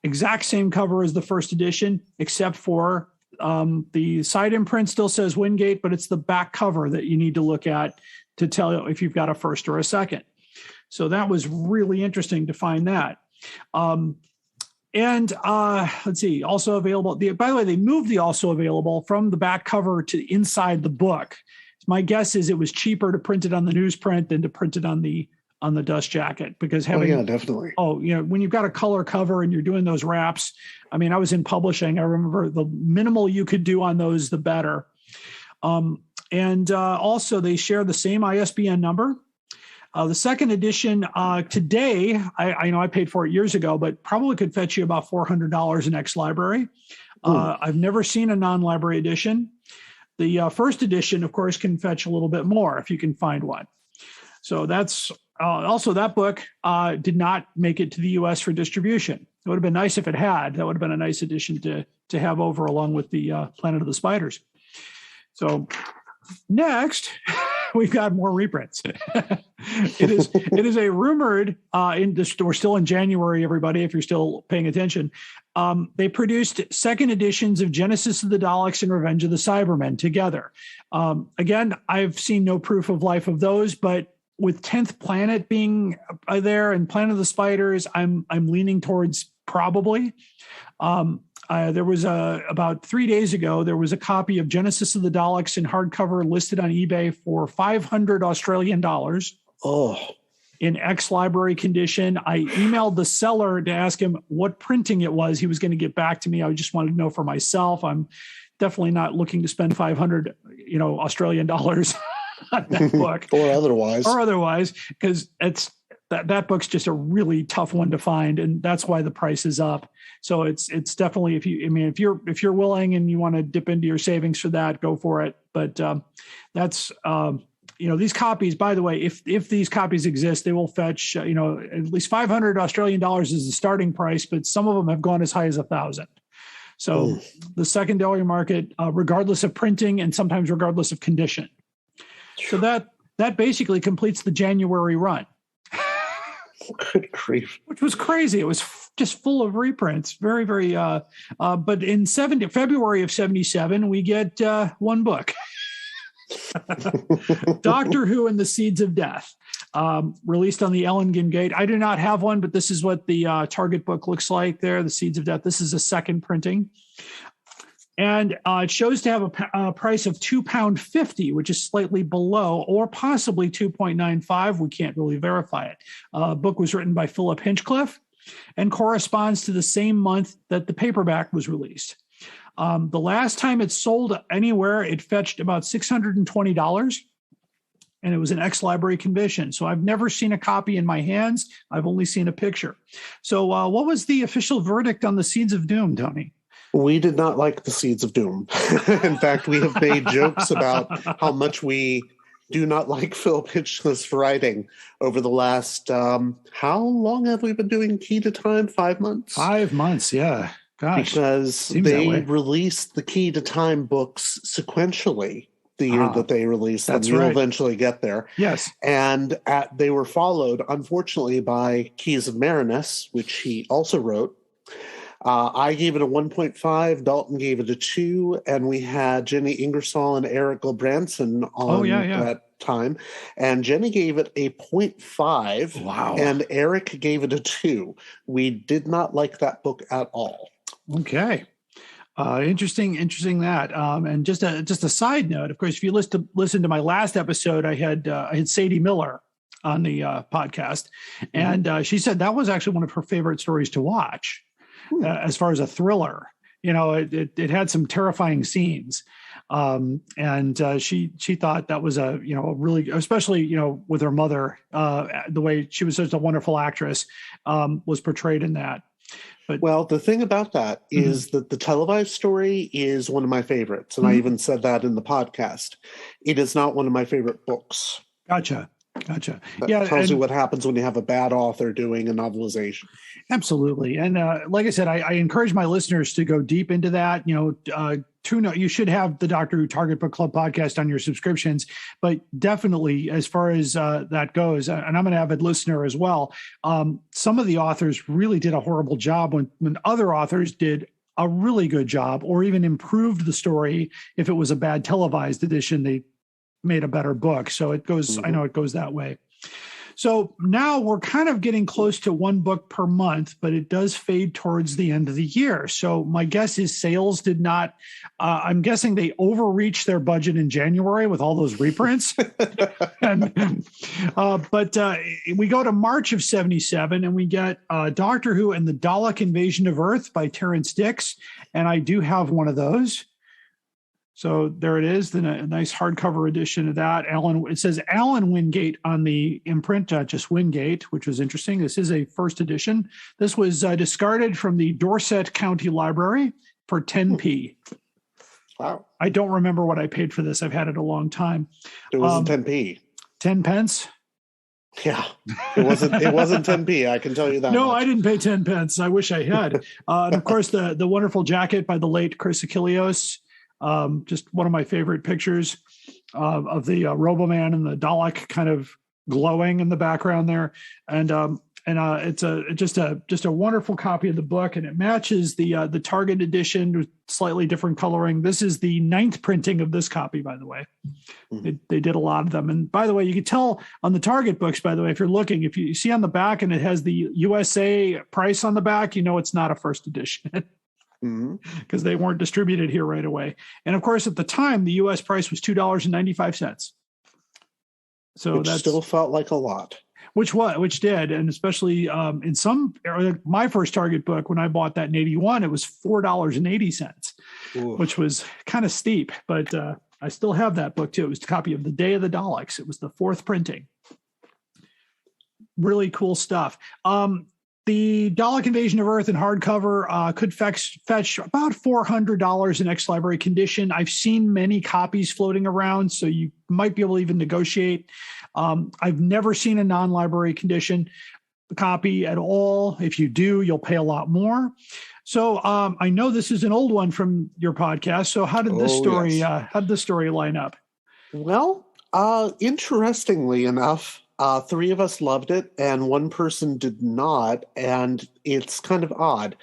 Exact same cover as the first edition, except for the side imprint still says Wingate, but it's the back cover that you need to look at to tell you if you've got a first or a second. So that was really interesting to find that. Let's see, also available. By the way, they moved the also available from the back cover to inside the book. My guess is it was cheaper to print it on the newsprint than to print it on the dust jacket, because having definitely. When you've got a color cover and you're doing those wraps, I mean, I was in publishing. I remember the minimal you could do on those, the better. Also they share the same ISBN number. The second edition today, I know I paid for it years ago, but probably could fetch you about $400 in X library. I've never seen a non-library edition. The first edition, of course, can fetch a little bit more if you can find one. So that's also that book did not make it to the U.S. for distribution. It would have been nice if it had. That would have been a nice addition to have over along with the Planet of the Spiders. So next, we've got more reprints. It is a rumored, we're still in January, everybody, if you're still paying attention. They produced second editions of Genesis of the Daleks and Revenge of the Cybermen together. Again, I've seen no proof of life of those, but with 10th Planet being there and Planet of the Spiders, I'm leaning towards probably. There was about 3 days ago, there was a copy of Genesis of the Daleks in hardcover listed on eBay for 500 Australian dollars. In X library condition. I emailed the seller to ask him what printing it was. He was going to get back to me. I just wanted to know for myself. I'm definitely not looking to spend 500, Australian dollars on that book or otherwise, because it's that book's just a really tough one to find, and that's why the price is up. So it's definitely, if you're willing and you want to dip into your savings for that, go for it. But that's these copies, by the way, if these copies exist, they will fetch at least 500 Australian dollars is the starting price, but some of them have gone as high as 1,000. So the secondary market, regardless of printing and sometimes regardless of condition. So that basically completes the January run. Good grief. Which was crazy. It was just full of reprints. Very, very, but in February of 77, we get one book. Doctor Who and the Seeds of Death, released on the Allan Wingate. I do not have one, but this is what the Target book looks like there, the Seeds of Death. This is a second printing. And it shows to have a price of £2.50, which is slightly below, or possibly $2.95. We can't really verify it. Book was written by Philip Hinchcliffe and corresponds to the same month that the paperback was released. The last time it sold anywhere, it fetched about $620, and it was an ex-library condition. So I've never seen a copy in my hands. I've only seen a picture. So what was the official verdict on the Seeds of Doom, Tony? We did not like the Seeds of Doom. In fact, we have made jokes about how much we do not like Philip Hinchcliffe's writing over the last, how long have we been doing Key to Time? 5 months? 5 months, yeah. Gosh. Because they released the Key to Time books sequentially the year that they released them. You'll eventually get there. Yes. And they were followed, unfortunately, by Keys of Marinus, which he also wrote. I gave it a 1.5. Dalton gave it a 2, and we had Jenny Ingersoll and Eric Gulbranson on that time. And Jenny gave it a 0.5. Wow. And Eric gave it a 2. We did not like that book at all. Okay. Interesting that. And just a side note, of course, if you listen to my last episode, I had Sadie Miller on the podcast, and she said that was actually one of her favorite stories to watch. As far as a thriller, it had some terrifying scenes. and she thought that was a really, especially with her mother, the way she was such a wonderful actress, was portrayed in that. But well, the thing about that is that the televised story is one of my favorites, and I even said that in the podcast. It is not one of my favorite books. Gotcha. That tells you what happens when you have a bad author doing a novelization. Absolutely. And like I said, I encourage my listeners to go deep into that. You should have the Doctor Who Target Book Club podcast on your subscriptions, but definitely as far as that goes, and I'm an avid listener as well, some of the authors really did a horrible job when other authors did a really good job, or even improved the story. If it was a bad televised edition, they made a better book. So it goes, I know it goes that way. So now we're kind of getting close to one book per month, but it does fade towards the end of the year. So my guess is sales did not, I'm guessing they overreached their budget in January with all those reprints. But we go to March of 77 and we get Doctor Who and the Dalek Invasion of Earth by Terence Stixx. And I do have one of those. So there it is, a nice hardcover edition of that. It says Allan Wingate on the imprint, just Wingate, which was interesting. This is a first edition. This was discarded from the Dorset County Library for 10p. Wow. I don't remember what I paid for this. I've had it a long time. It wasn't 10p. 10 pence? Yeah, it wasn't 10p. I can tell you that. No, much. I didn't pay 10 pence. I wish I had. And of course, the wonderful jacket by the late Chris Achilleos. Just one of my favorite pictures of the Roboman and the Dalek kind of glowing in the background there, and it's just a wonderful copy of the book, and it matches the Target edition with slightly different coloring. This is the 9th printing of this copy, by the way. They did a lot of them, and by the way, you can tell on the Target books. By the way, if you're looking, if you see on the back and it has the USA price on the back, it's not a first edition. Because they weren't distributed here right away. And of course, at the time, the U.S. price was $2.95. So that still felt like a lot. Which did, and especially in some, my first Target book when I bought that in '81, it was $4.80, which was kind of steep. But I still have that book too. It was a copy of The Day of the Daleks. It was the 4th printing. Really cool stuff. The Dalek Invasion of Earth in hardcover could fetch about $400 in ex-library condition. I've seen many copies floating around, so you might be able to even negotiate. I've never seen a non-library condition copy at all. If you do, you'll pay a lot more. So I know this is an old one from your podcast. So how did this story? How did this story line up? Well, interestingly enough. 3 of us loved it, and 1 person did not, and it's kind of odd.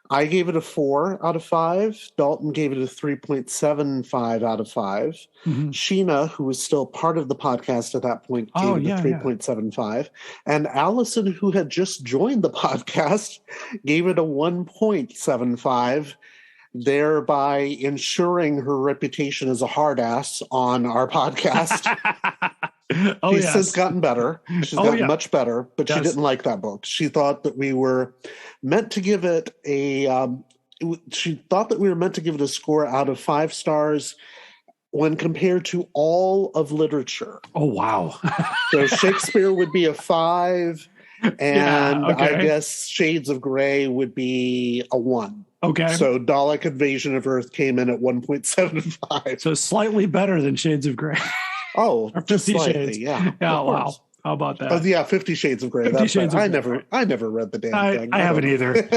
I gave it a 4 out of 5. Dalton gave it a 3.75 out of 5. Sheena, who was still part of the podcast at that point, gave it a 3.75. And Allison, who had just joined the podcast, gave it a 1.75, thereby ensuring her reputation as a hard ass on our podcast. She's since gotten better. She's gotten much better, but she didn't like that book. She thought that we were meant to give it a score out of 5 stars when compared to all of literature. Oh, wow. So Shakespeare would be a 5, and I guess Shades of Grey would be a 1. Okay. So Dalek Invasion of Earth came in at 1.75. So slightly better than Shades of Grey. Oh, or 50 Shades. Yeah. Wow. How about that? Oh, yeah, 50 Shades of Grey. That's right. I never read the damn thing. I haven't either.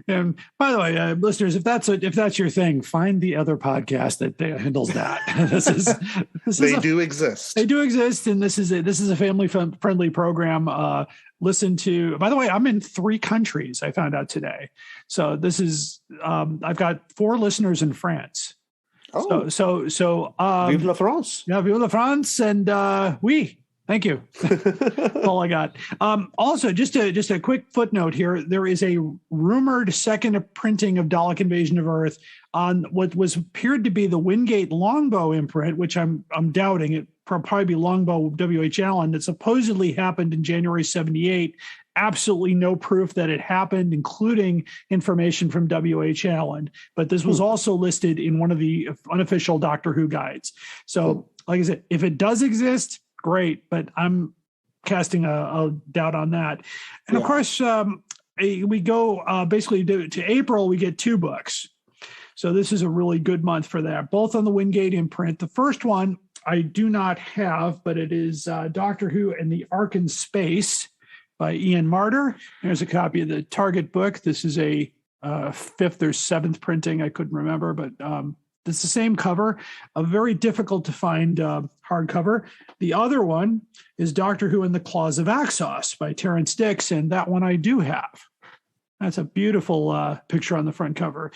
And by the way, listeners, if that's your thing, find the other podcast that handles that. They do exist. They do exist, and this is a family friendly program. Listen to. By the way, I'm in 3 countries. I found out today. So this is. I've got 4 listeners in France. Oh, so Vive la France. Yeah, Vive la France, and oui. Thank you. That's all I got. Also, just a quick footnote here. There is a rumored second printing of Dalek Invasion of Earth on what appeared to be the Wingate Longbow imprint, which I'm doubting. It probably be Longbow W.H. Allen. That supposedly happened in January '78 absolutely no proof that it happened, including information from W.H. Allen. But this was also listed in one of the unofficial Doctor Who guides. So, like I said, if it does exist, great, but I'm casting a doubt on that. And of course, we go basically to April, we get 2 books. So this is a really good month for that, both on the Wingate imprint. The first one I do not have, but it is Doctor Who and the Arkanspace by Ian Marter. There's a copy of the Target book. This is a 5th or 7th printing. I couldn't remember, but it's the same cover, a very difficult to find hardcover. The other one is Doctor Who and the Claws of Axos by Terence Stixx, and that one I do have. That's a beautiful picture on the front cover.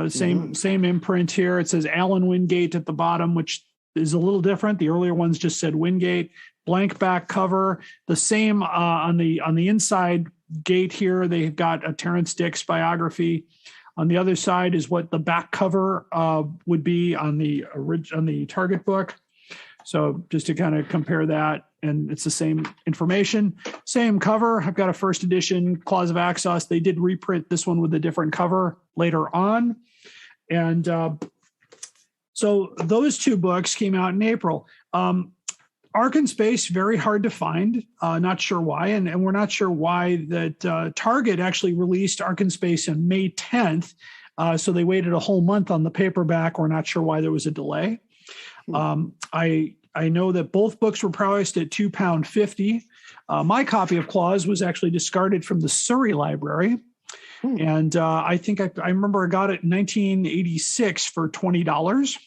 Same imprint here. It says Allan Wingate at the bottom, which is a little different. The earlier ones just said Wingate. Blank back cover. The same on the inside gate here. They've got a Terence Stixx biography. On the other side is what the back cover would be on the Target book. So just to kind of compare that, and it's the same information, same cover. I've got a first edition Claws of Axos. They did reprint this one with a different cover later on. And so those 2 books came out in April. Arkanspace, very hard to find. Not sure why. And we're not sure why that Target actually released Arkanspace on May 10th. So they waited a whole month on the paperback. We're not sure why there was a delay. I know that both books were priced at £2.50. My copy of Claws was actually discarded from the Surrey Library. And I think I remember I got it in 1986 for $20.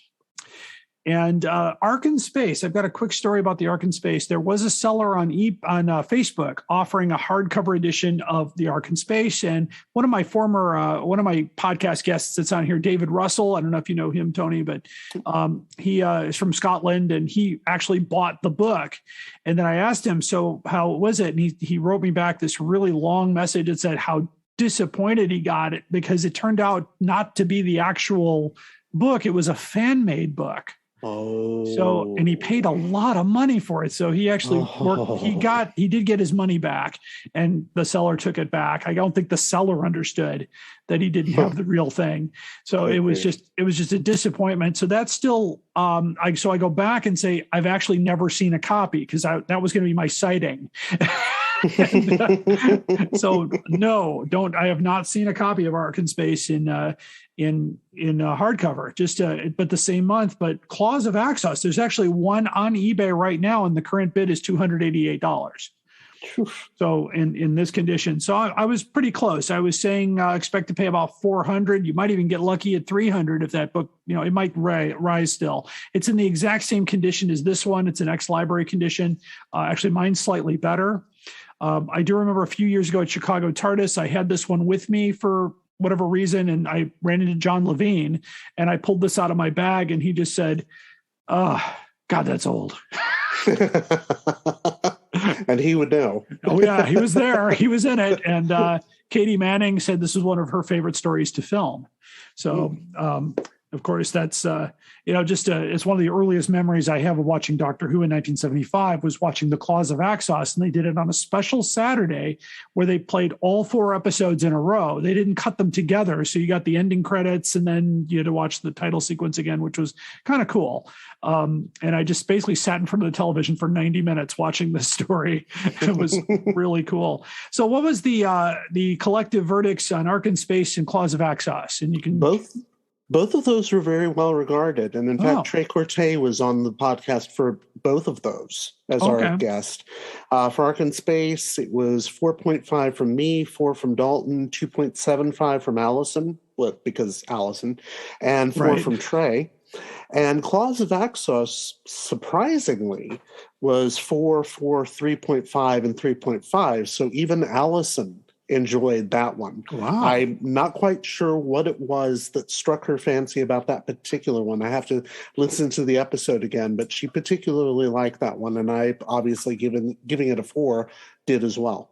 And Arkanspace, I've got a quick story about the Arkanspace. There was a seller on Facebook offering a hardcover edition of the Arkanspace. And one of my podcast guests that's on here, David Russell, I don't know if you know him, Tony, but he is from Scotland, and he actually bought the book. And then I asked him, so how was it? And he wrote me back this really long message that said how disappointed he got it, because it turned out not to be the actual book. It was a fan-made book. So, and he paid a lot of money for it. So he actually he did get his money back, and the seller took it back. I don't think the seller understood that he didn't have the real thing. So it was just a disappointment. So that's still, I go back and say, I've actually never seen a copy, because that was going to be my citing. So no, I have not seen a copy of Arkanspace in hardcover, but the same month. But Claws of Axos, there's actually one on eBay right now, and the current bid is $288. So in this condition, so I was pretty close. I was saying expect to pay about $400. You might even get lucky at $300 if that book, it might rise still. It's in the exact same condition as this one. It's an ex-library condition. Actually, mine's slightly better. I do remember a few years ago at Chicago TARDIS, I had this one with me for whatever reason, and I ran into John Levine, and I pulled this out of my bag, and he just said, "Oh, God, that's old." And he would know. Oh yeah, he was there. He was in it. And Katie Manning said this was one of her favorite stories to film. So, of course, that's it's one of the earliest memories I have of watching Doctor Who in 1975 was watching The Claws of Axos, and they did it on a special Saturday where they played all 4 episodes in a row. They didn't cut them together, so you got the ending credits, and then you had to watch the title sequence again, which was kind of cool. And I just basically sat in front of the television for 90 minutes watching this story. It was really cool. So, what was the collective verdicts on Arkanspace and Claws of Axos? And you can Both of those were very well regarded. And in fact, Trey Corte was on the podcast for both of those as our guest. For Arkanspace, it was 4.5 from me, 4 from Dalton, 2.75 from Allison, because Allison, and 4 from Trey. And Claws of Axos, surprisingly, was 4, 3.5, and 3.5. So even Allison enjoyed that one. Wow. I'm not quite sure what it was that struck her fancy about that particular one. I have to listen to the episode again, but she particularly liked that one, and I obviously giving it a 4 did as well.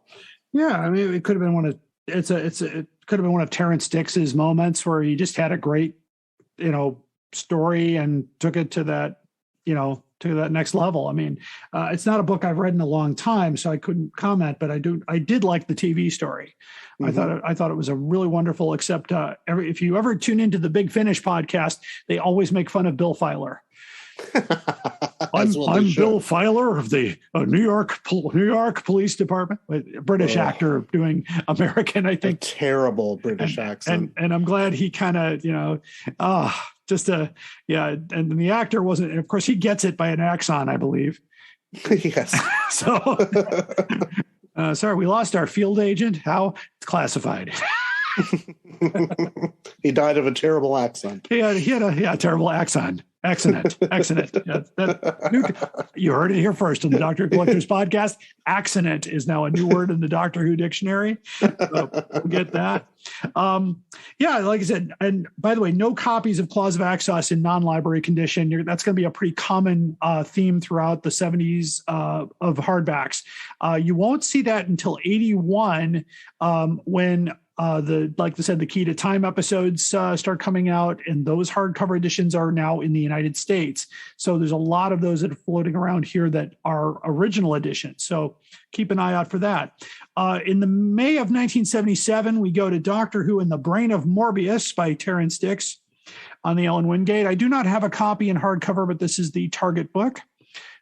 Yeah, I mean, it could have been one of it could have been one of Terence Stixx's moments where he just had a great, story and took it to that, to that next level. I mean, it's not a book I've read in a long time, so I couldn't comment, but I did like the TV story. Mm-hmm. I thought it was a really wonderful, except if you ever tune into the Big Finish podcast, they always make fun of Bill Filer. I'm Bill Filer of the New York Police Department, British actor doing American, I think. A terrible British accent. And I'm glad he kind of, and the actor wasn't, and of course he gets it by an axon, I believe. Yes. So, sorry, we lost our field agent. How? It's classified. He died of a terrible accent. He had a terrible accent. Accident. You heard it here first on the Doctor Who Collectors podcast. Accident is now a new word in the Doctor Who dictionary. So we'll get that. Like I said, and by the way, no copies of Claws of Axos in non-library condition. That's going to be a pretty common theme throughout the 70s of hardbacks. You won't see that until 81 when like I said, the Key to Time episodes start coming out, and those hardcover editions are now in the United States. So there's a lot of those that are floating around here that are original editions. So keep an eye out for that. In the May of 1977, we go to Doctor Who and the Brain of Morbius by Terence Stixx on the Allan Wingate. I do not have a copy in hardcover, but this is the Target book.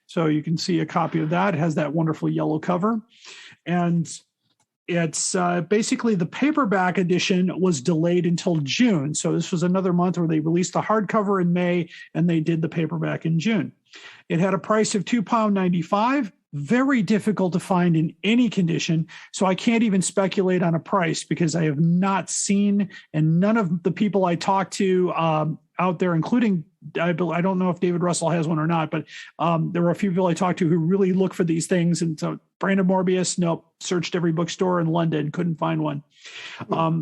So you can see a copy of that. It has that wonderful yellow cover. And it's basically the paperback edition was delayed until June. So this was another month where they released the hardcover in May and they did the paperback in June. It had a price of £2.95, very difficult to find in any condition. So I can't even speculate on a price because I have not seen, and none of the people I talked to out there, including, I don't know if David Russell has one or not, but there were a few people I talked to who really look for these things. And so Brain of Morbius, nope, searched every bookstore in London, couldn't find one.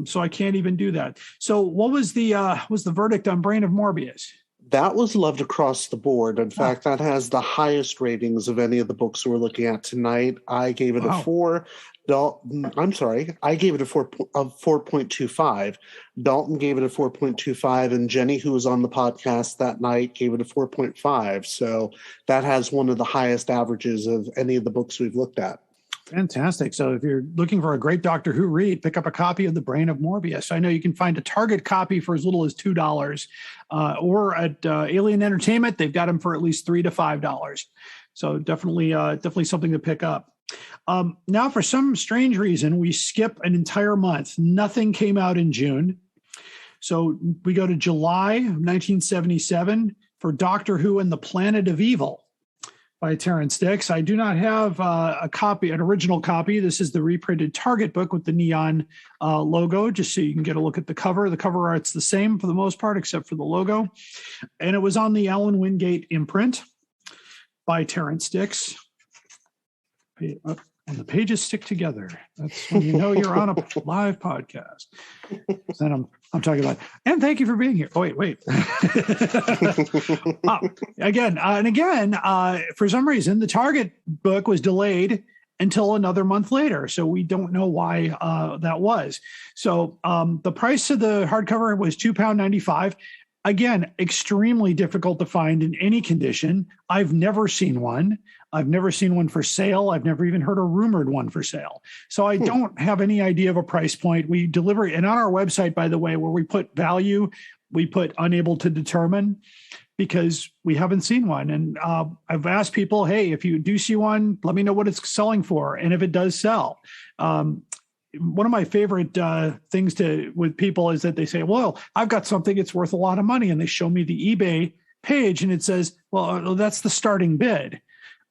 So I can't even do that. So what was the verdict on Brain of Morbius? That was loved across the board. In fact, that has the highest ratings of any of the books we're looking at tonight. I gave it a 4. I gave it a 4.25. Dalton gave it a 4.25, and Jenny, who was on the podcast that night, gave it a 4.5. So that has one of the highest averages of any of the books we've looked at. Fantastic. So if you're looking for a great Doctor Who read, pick up a copy of The Brain of Morbius. I know you can find a Target copy for as little as $2, or at Alien Entertainment, they've got them for at least $3 to $5. So definitely something to pick up. Now, for some strange reason, we skip an entire month. Nothing came out in June. So we go to July of 1977 for Doctor Who and the Planet of Evil by Terence Stixx. I do not have an original copy. This is the reprinted Target book with the neon logo, just so you can get a look at the cover. The cover art's the same for the most part, except for the logo. And it was on the Allan Wingate imprint by Terence Stixx. And the pages stick together. That's when you know you're on a live podcast. Then I'm talking about, and thank you for being here. Oh, wait. Again, for some reason, the Target book was delayed until another month later. So we don't know why that was. So the price of the hardcover was £2.95. Again, extremely difficult to find in any condition. I've never seen one. I've never seen one for sale. I've never even heard a rumored one for sale. So I don't have any idea of a price point. We deliver, and on our website, by the way, where we put value, we put unable to determine because we haven't seen one. And I've asked people, hey, if you do see one, let me know what it's selling for. And if it does sell, one of my favorite things with people is that they say, well, I've got something, it's worth a lot of money. And they show me the eBay page and it says, well, that's the starting bid.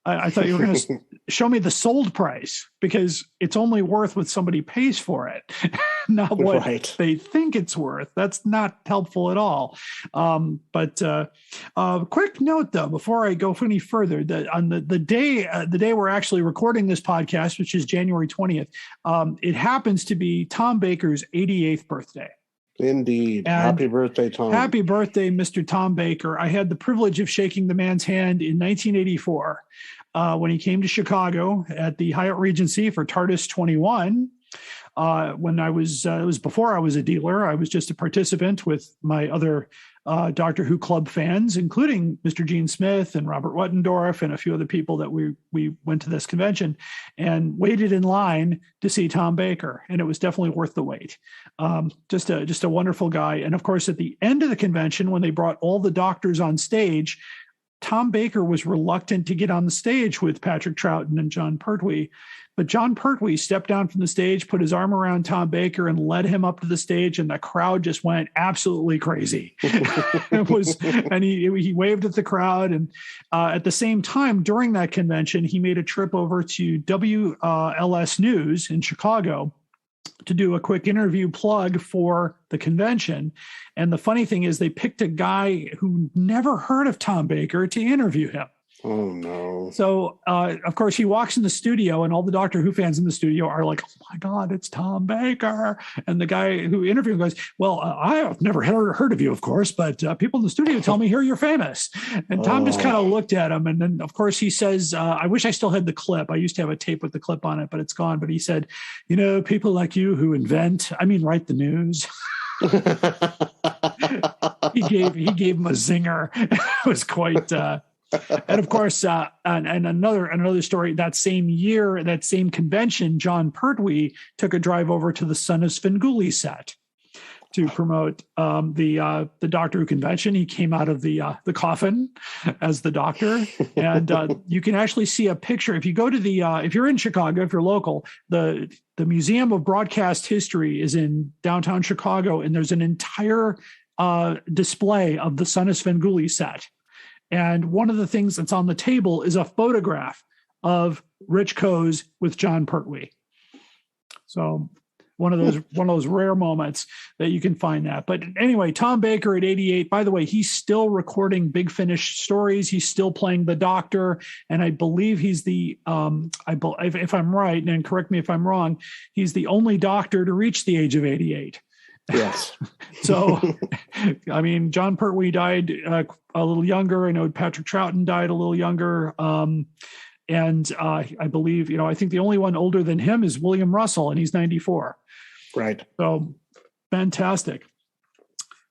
I thought you were going to show me the sold price because it's only worth what somebody pays for it, not what they think it's worth. That's not helpful at all. But quick note, though, before I go any further, that on the day we're actually recording this podcast, which is January 20th, it happens to be Tom Baker's 88th birthday. Indeed. And happy birthday, Tom. Happy birthday, Mr. Tom Baker. I had the privilege of shaking the man's hand in 1984 when he came to Chicago at the Hyatt Regency for TARDIS 21. when I was, it was before I was a dealer. I was just a participant with my other Doctor Who club fans, including Mr. Gene Smith and Robert Wettendorf and a few other people that we went to this convention and waited in line to see Tom Baker. And it was definitely worth the wait. Just a wonderful guy. And of course, at the end of the convention, when they brought all the doctors on stage, Tom Baker was reluctant to get on the stage with Patrick Troughton and John Pertwee. But John Pertwee stepped down from the stage, put his arm around Tom Baker, and led him up to the stage, and the crowd just went absolutely crazy. He waved at the crowd, and at the same time, during that convention, he made a trip over to WLS News in Chicago to do a quick interview plug for the convention. And the funny thing is, they picked a guy who never heard of Tom Baker to interview him. Oh, no. So, of course, he walks in the studio and all the Doctor Who fans in the studio are like, oh, my God, it's Tom Baker. And the guy who interviewed him goes, well, I have never heard of you, of course, but people in the studio tell me here you're famous. And Tom just kind of looked at him. And then, of course, he says, I wish I still had the clip. I used to have a tape with the clip on it, but it's gone. But he said, people like you who write the news. He gave him a zinger. It was quite... and of course, and another story, that same year, that same convention, John Pertwee took a drive over to the Son of Svengoolie set to promote the Doctor Who convention. He came out of the coffin as the Doctor, and you can actually see a picture. If you go to if you're in Chicago, if you're local, the Museum of Broadcast History is in downtown Chicago, and there's an entire display of the Son of Svengoolie set. And one of the things that's on the table is a photograph of Rich Coase with John Pertwee. So one of those rare moments that you can find that. But anyway, Tom Baker at 88, by the way, he's still recording Big Finish stories. He's still playing the Doctor. And I believe he's if I'm right, and correct me if I'm wrong, he's the only Doctor to reach the age of 88. Yes. So, I mean, John Pertwee died a little younger. I know Patrick Troughton died a little younger. And I believe, I think the only one older than him is William Russell, and he's 94. Right. So fantastic.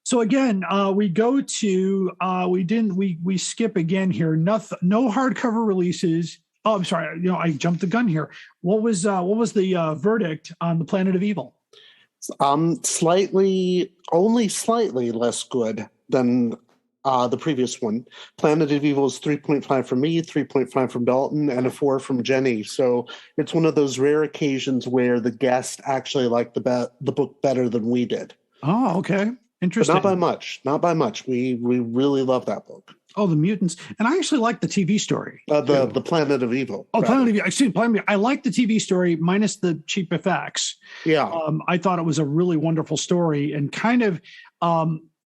So again, we go to, we skip again here. No hardcover releases. Oh, I'm sorry. I jumped the gun here. What was the verdict on the Planet of Evil? Only slightly less good than the previous one. Planet of Evil is 3.5 from me, 3.5 from Dalton, and a 4 from Jenny. So it's one of those rare occasions where the guest actually liked the book better than we did. Oh, okay. Interesting. But not by much. We really love that book. Oh, the Mutants. And I actually like the TV story. The Planet of Evil. Oh, Planet of Evil. Excuse me, I like the TV story minus the cheap effects. Yeah. I thought it was a really wonderful story and kind of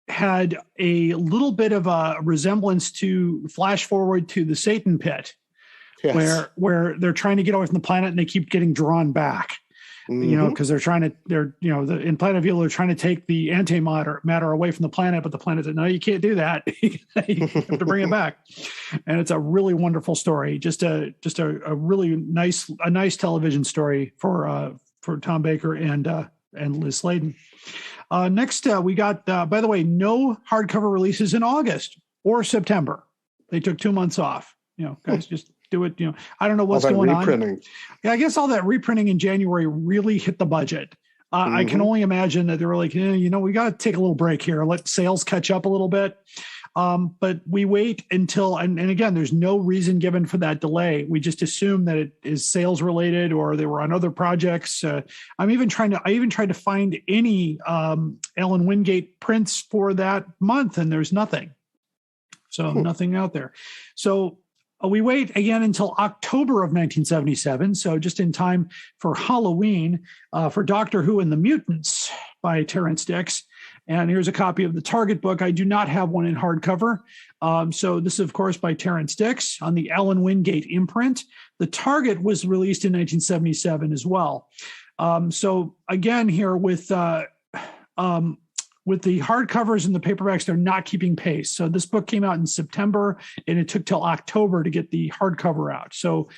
had a little bit of a resemblance to flash forward to the Satan Pit, yes, where they're trying to get away from the planet and they keep getting drawn back. Mm-hmm. Because in Planet of Evil, they're trying to take the antimatter away from the planet, but the planet said, no, you can't do that. You have to bring it back. And it's a really wonderful story. Just a really nice television story for Tom Baker and Liz Sladen. Next, we got, by the way, no hardcover releases in August or September. They took 2 months off. Guys, just do it. I don't know what's going on. Yeah, I guess all that reprinting in January really hit the budget. I can only imagine that they were like, we got to take a little break here. Let sales catch up a little bit. But we wait until, and again, there's no reason given for that delay. We just assume that it is sales related or they were on other projects. I even tried to find any Allan Wingate prints for that month, and there's nothing. So nothing out there. So we wait again until October of 1977, so just in time for Halloween, for Doctor Who and the Mutants by Terence Stixx. And here's a copy of the Target book. I do not have one in hardcover. So this is, of course, by Terence Stixx on the Allan Wingate imprint. The Target was released in 1977 as well. So again, here with the hardcovers and the paperbacks, they're not keeping pace. So this book came out in September, and it took till October to get the hardcover out. So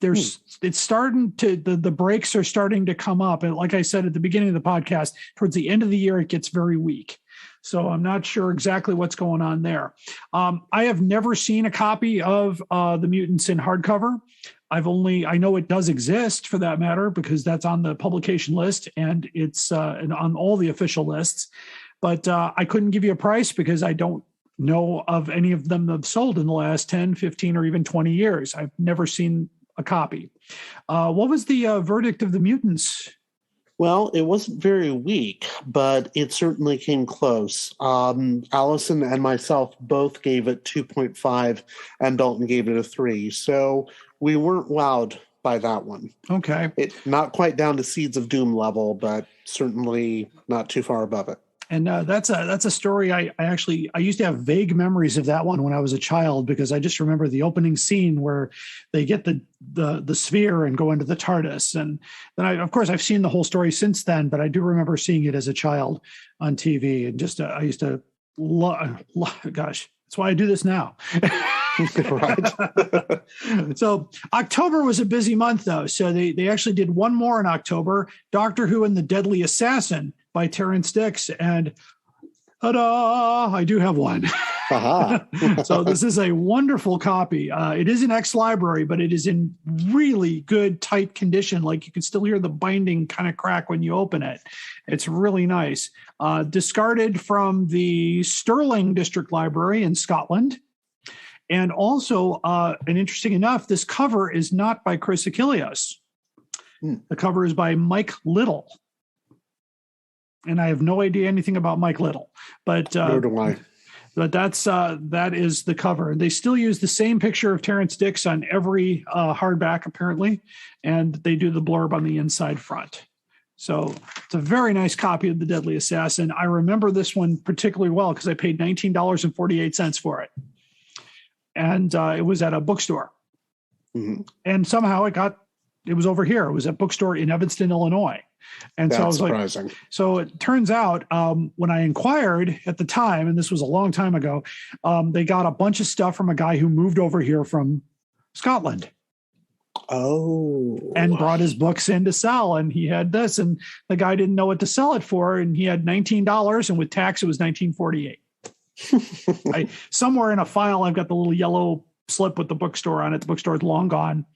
it's starting to, the breaks are starting to come up. And like I said at the beginning of the podcast, towards the end of the year, it gets very weak. So I'm not sure exactly what's going on there. I have never seen a copy of the Mutants in hardcover. I know it does exist for that matter, because that's on the publication list and it's on all the official lists. But I couldn't give you a price because I don't know of any of them that have sold in the last 10, 15, or even 20 years. I've never seen a copy. What was the verdict of the Mutants? Well, it wasn't very weak, but it certainly came close. Allison and myself both gave it 2.5, and Dalton gave it a 3. So we weren't wowed by that one. Okay. Not quite down to Seeds of Doom level, but certainly not too far above it. And that's a story I used to have vague memories of that one when I was a child, because I just remember the opening scene where they get the sphere and go into the TARDIS. And then of course I've seen the whole story since then, but I do remember seeing it as a child on TV. And just I used to gosh, that's why I do this now. Right. So October was a busy month though. So they actually did one more in October, Doctor Who and the Deadly Assassin by Terence Stixx, and ta-da, I do have one. So this is a wonderful copy. It is an ex-library, but it is in really good, tight condition. Like you can still hear the binding kind of crack when you open it. It's really nice. Discarded from the Stirling District Library in Scotland. And also, and interesting enough, this cover is not by Chris Achilleos. The cover is by Mike Little. And I have no idea anything about Mike Little, but nor do I. But that is the cover. They still use the same picture of Terence Stixx on every hardback, apparently, and they do the blurb on the inside front. So it's a very nice copy of The Deadly Assassin. I remember this one particularly well because I paid $19.48 for it, and it was at a bookstore, and somehow it was over here. It was at a bookstore in Evanston, Illinois. And That's so I was surprising. like, so it turns out when I inquired at the time, and this was a long time ago, they got a bunch of stuff from a guy who moved over here from Scotland. Oh. And brought his books in to sell. And he had this, and the guy didn't know what to sell it for. And he had $19, and with tax, it was $19.48. Somewhere in a file, I've got the little yellow slip with the bookstore on it. The bookstore is long gone,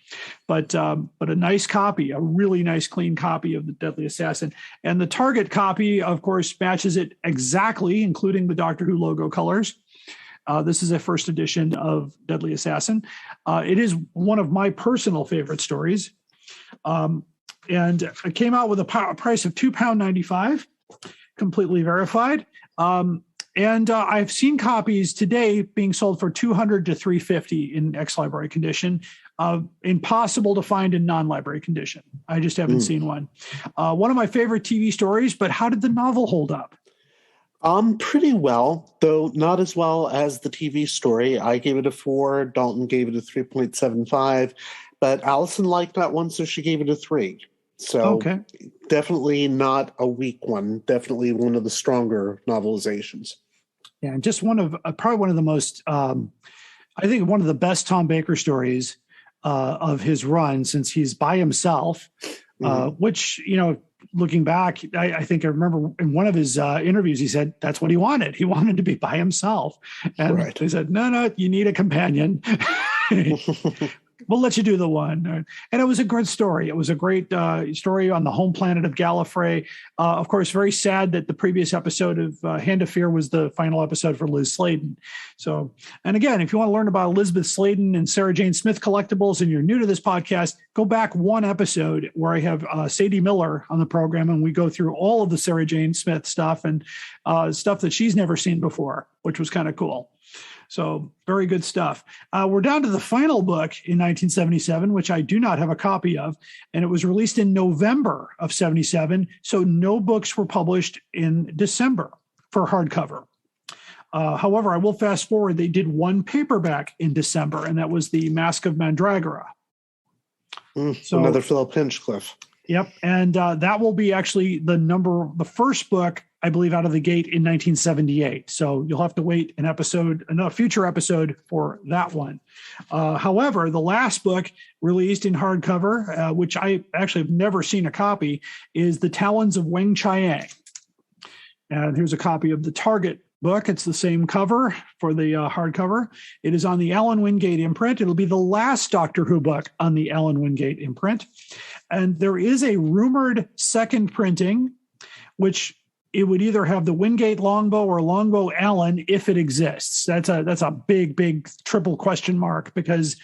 but a nice copy, a really nice clean copy of The Deadly Assassin. And the Target copy, of course, matches it exactly, including the Doctor Who logo colors. This is a first edition of Deadly Assassin. It is one of my personal favorite stories. And it came out with a price of £2.95, completely verified. And I've seen copies today being sold for $200 to $350 in ex-library condition. Impossible to find in non-library condition. I just haven't seen one. One of my favorite TV stories, but how did the novel hold up? Pretty well, though not as well as the TV story. I gave it a 4. Dalton gave it a 3.75. But Allison liked that one, so she gave it a 3. So definitely not a weak one. Definitely one of the stronger novelizations. Yeah, and just probably one of the most, I think one of the best Tom Baker stories of his run, since he's by himself, which, looking back, I think I remember in one of his interviews, he said that's what he wanted. He wanted to be by himself. And he said, no, you need a companion. We'll let you do the one. And it was a great story. It was a great story on the home planet of Gallifrey. Of course, very sad that the previous episode of Hand of Fear was the final episode for Liz Sladen. So, and again, if you want to learn about Elizabeth Sladen and Sarah Jane Smith collectibles and you're new to this podcast, go back one episode where I have Sadie Miller on the program, and we go through all of the Sarah Jane Smith stuff and stuff that she's never seen before, which was kind of cool. So very good stuff. We're down to the final book in 1977, which I do not have a copy of, and it was released in November of 77. So no books were published in December for hardcover. However, I will fast forward. They did one paperback in December, and that was The Mask of Mandragora. So another Philip Hinchcliffe. Yep. And that will be actually the first book, I believe, out of the gate in 1978. So you'll have to wait a future episode for that one. However, the last book released in hardcover, which I actually have never seen a copy, is The Talons of Wang Chang. And here's a copy of the Target book. It's the same cover for the hardcover. It is on the Allan Wingate imprint. It'll be the last Doctor Who book on the Allan Wingate imprint. And there is a rumored second printing, which it would either have the Wingate Longbow or Longbow Allan if it exists. That's a big triple question mark, because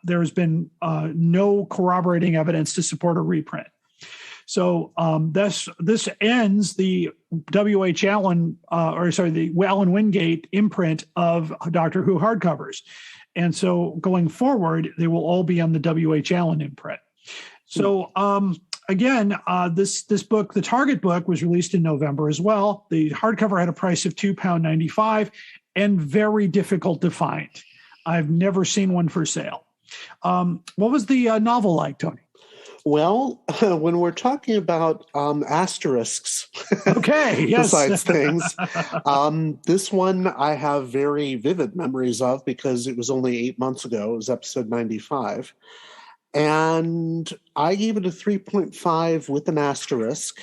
there's been no corroborating evidence to support a reprint. So this ends the W.H. Allen, the Allan Wingate imprint of Doctor Who hardcovers. And so going forward, they will all be on the W.H. Allen imprint. So again, this book, the Target book, was released in November as well. The hardcover had a price of £2.95 and very difficult to find. I've never seen one for sale. What was the novel like, Tony? Well, when we're talking about asterisks, okay, yes. besides things, this one I have very vivid memories of because it was only 8 months ago. It was episode 95. And I gave it a 3.5 with an asterisk.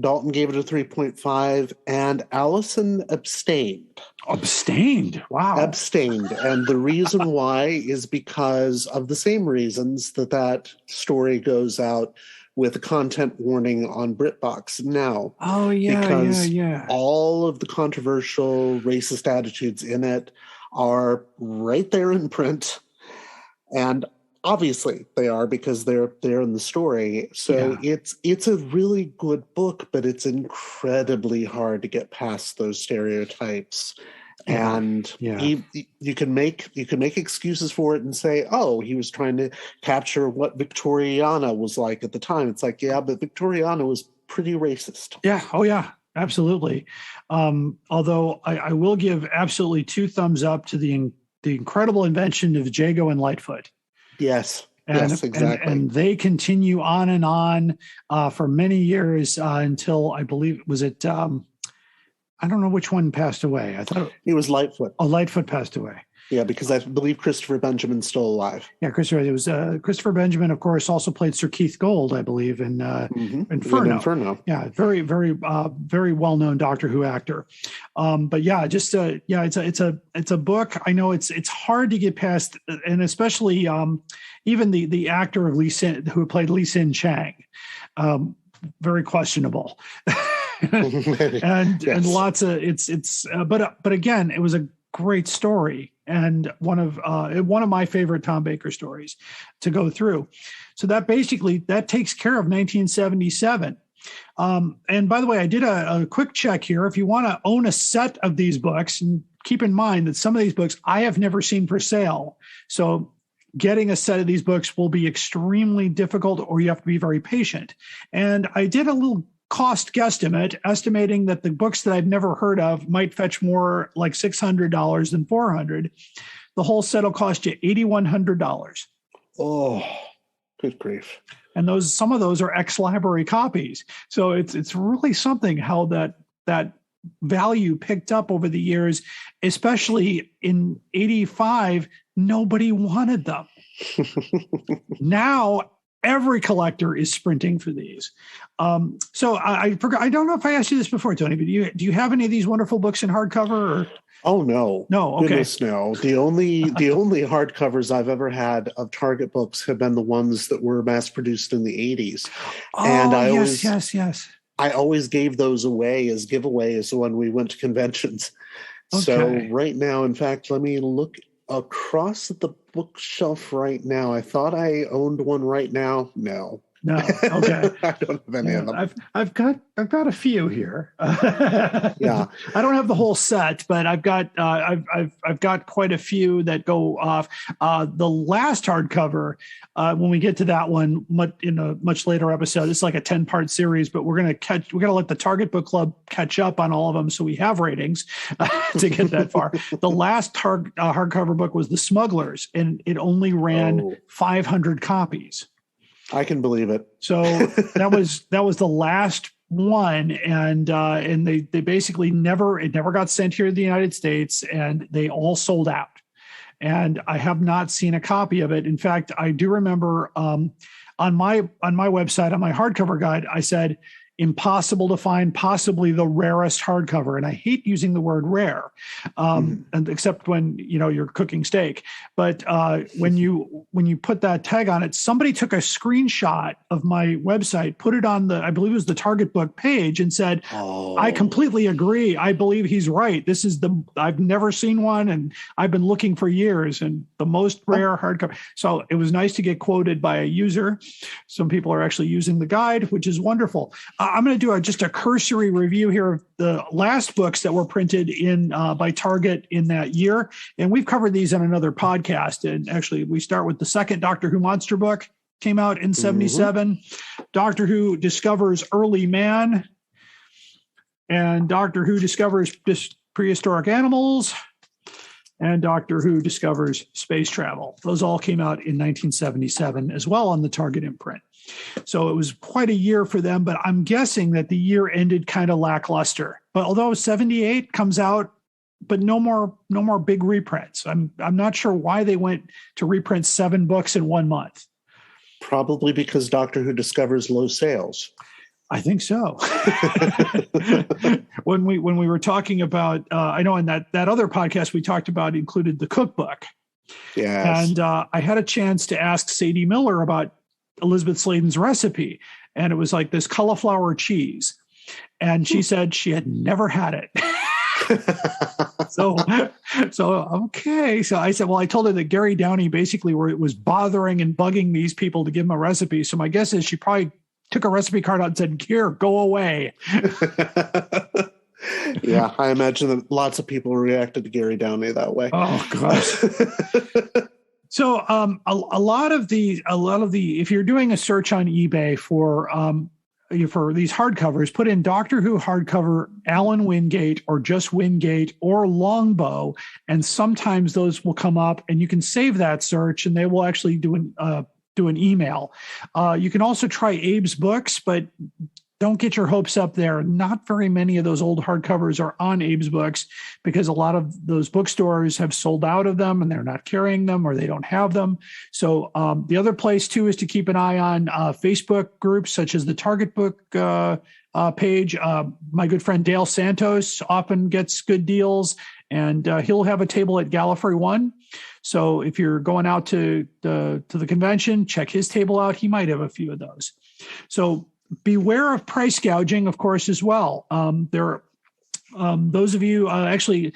Dalton gave it a 3.5, and Allison abstained. Abstained? Wow. Abstained. And the reason why is because of the same reasons that story goes out with a content warning on BritBox now. Oh, yeah, because yeah. all of the controversial racist attitudes in it are right there in print. And obviously they are, because they're in the story. So it's a really good book, but it's incredibly hard to get past those stereotypes. Yeah. And you can make excuses for it and say, oh, he was trying to capture what Victoriana was like at the time. It's like, yeah, but Victoriana was pretty racist. Yeah. Oh, yeah. Absolutely. Although I will give absolutely 2 thumbs up to the incredible invention of Jago and Lightfoot. Yes. Yes, exactly. And they continue on and on for many years until I believe I don't know which one passed away. I thought it was Lightfoot. Oh, Lightfoot passed away. Yeah, because I believe Christopher Benjamin's still alive. Yeah, Christopher Benjamin, of course, also played Sir Keith Gold, I believe, in Inferno. Inferno. Yeah, very, very, very well-known Doctor Who actor. But yeah, just it's a book. I know it's hard to get past, and especially even the actor of who played Lee Sin Chang, very questionable. and lots of but again, it was a great story and one of my favorite Tom Baker stories to go through. So that takes care of 1977. And by the way, I did a quick check here. If you want to own a set of these books, and keep in mind that some of these books I have never seen for sale, so getting a set of these books will be extremely difficult, or you have to be very patient. And I did a little cost guesstimate, estimating that the books that I've never heard of might fetch more like $600 than $400. The whole set will cost you $8,100. Oh, good grief! And some of those are ex-library copies. So it's really something how that value picked up over the years, especially in 85. Nobody wanted them. Now every collector is sprinting for these. So I forgot. I don't know if I asked you this before, Tony, but do you have any of these wonderful books in hardcover? Or? Oh no, okay. Goodness, no. The only hardcovers I've ever had of Target books have been the ones that were mass produced in the 80s. Oh, and yes. I always gave those away as giveaways when we went to conventions. Okay. So right now, in fact, let me look across at the bookshelf right now. I thought I owned one right now. No. Okay. I don't have any of them. I've got a few here. Yeah. I don't have the whole set, but I've got quite a few that go off. The last hardcover, when we get to that one in a much later episode, it's like a 10-part series, but we're gonna let the Target Book Club catch up on all of them, so we have ratings to get that far. The last hardcover book was The Smugglers, and it only ran 500 copies. I can believe it. So that was the last one, and they basically never got sent here to the United States, and they all sold out. And I have not seen a copy of it. In fact, I do remember on my website, on my hardcover guide, I said impossible to find, possibly the rarest hardcover. And I hate using the word rare, and except when you're cooking steak. But when you put that tag on it, somebody took a screenshot of my website, put it on I believe it was the Target book page, and said, I completely agree. I believe he's right. This is I've never seen one, and I've been looking for years, and the most rare hardcover. So it was nice to get quoted by a user. Some people are actually using the guide, which is wonderful. I'm going to do just a cursory review here of the last books that were printed in by Target in that year. And we've covered these on another podcast. And actually, we start with the second Doctor Who monster book, came out in 77. Doctor Who discovers early man. And Doctor Who discovers prehistoric animals. And Doctor Who discovers space travel. Those all came out in 1977 as well on the Target imprint. So it was quite a year for them, but I'm guessing that the year ended kind of lackluster. But although 78 comes out, but no more big reprints. I'm not sure why they went to reprint 7 books in 1 month. Probably because Doctor Who discovers low sales. I think so. When we were talking about, I know in that other podcast we talked about included the cookbook. Yes. And I had a chance to ask Sadie Miller about Elizabeth Sladen's recipe. And it was like this cauliflower cheese. And she said she had never had it. So okay. So I said, well, I told her that Gary Downey basically was bothering and bugging these people to give him a recipe. So my guess is she probably took a recipe card out and said, here, go away. Yeah, I imagine that lots of people reacted to Gary Downey that way. Oh, gosh. So a lot of the, if you're doing a search on eBay for these hardcovers, put in Doctor Who hardcover, Allan Wingate, or just Wingate, or Longbow, and sometimes those will come up, and you can save that search, and they will actually do an email. You can also try Abe's books, but don't get your hopes up there. Not very many of those old hardcovers are on Abe's books because a lot of those bookstores have sold out of them and they're not carrying them or they don't have them. So the other place too is to keep an eye on Facebook groups such as the Target Book page. My good friend Dale Santos often gets good deals, and he'll have a table at Gallifrey One. So if you're going out to the convention, check his table out. He might have a few of those. So beware of price gouging, of course, as well. Those of you, actually,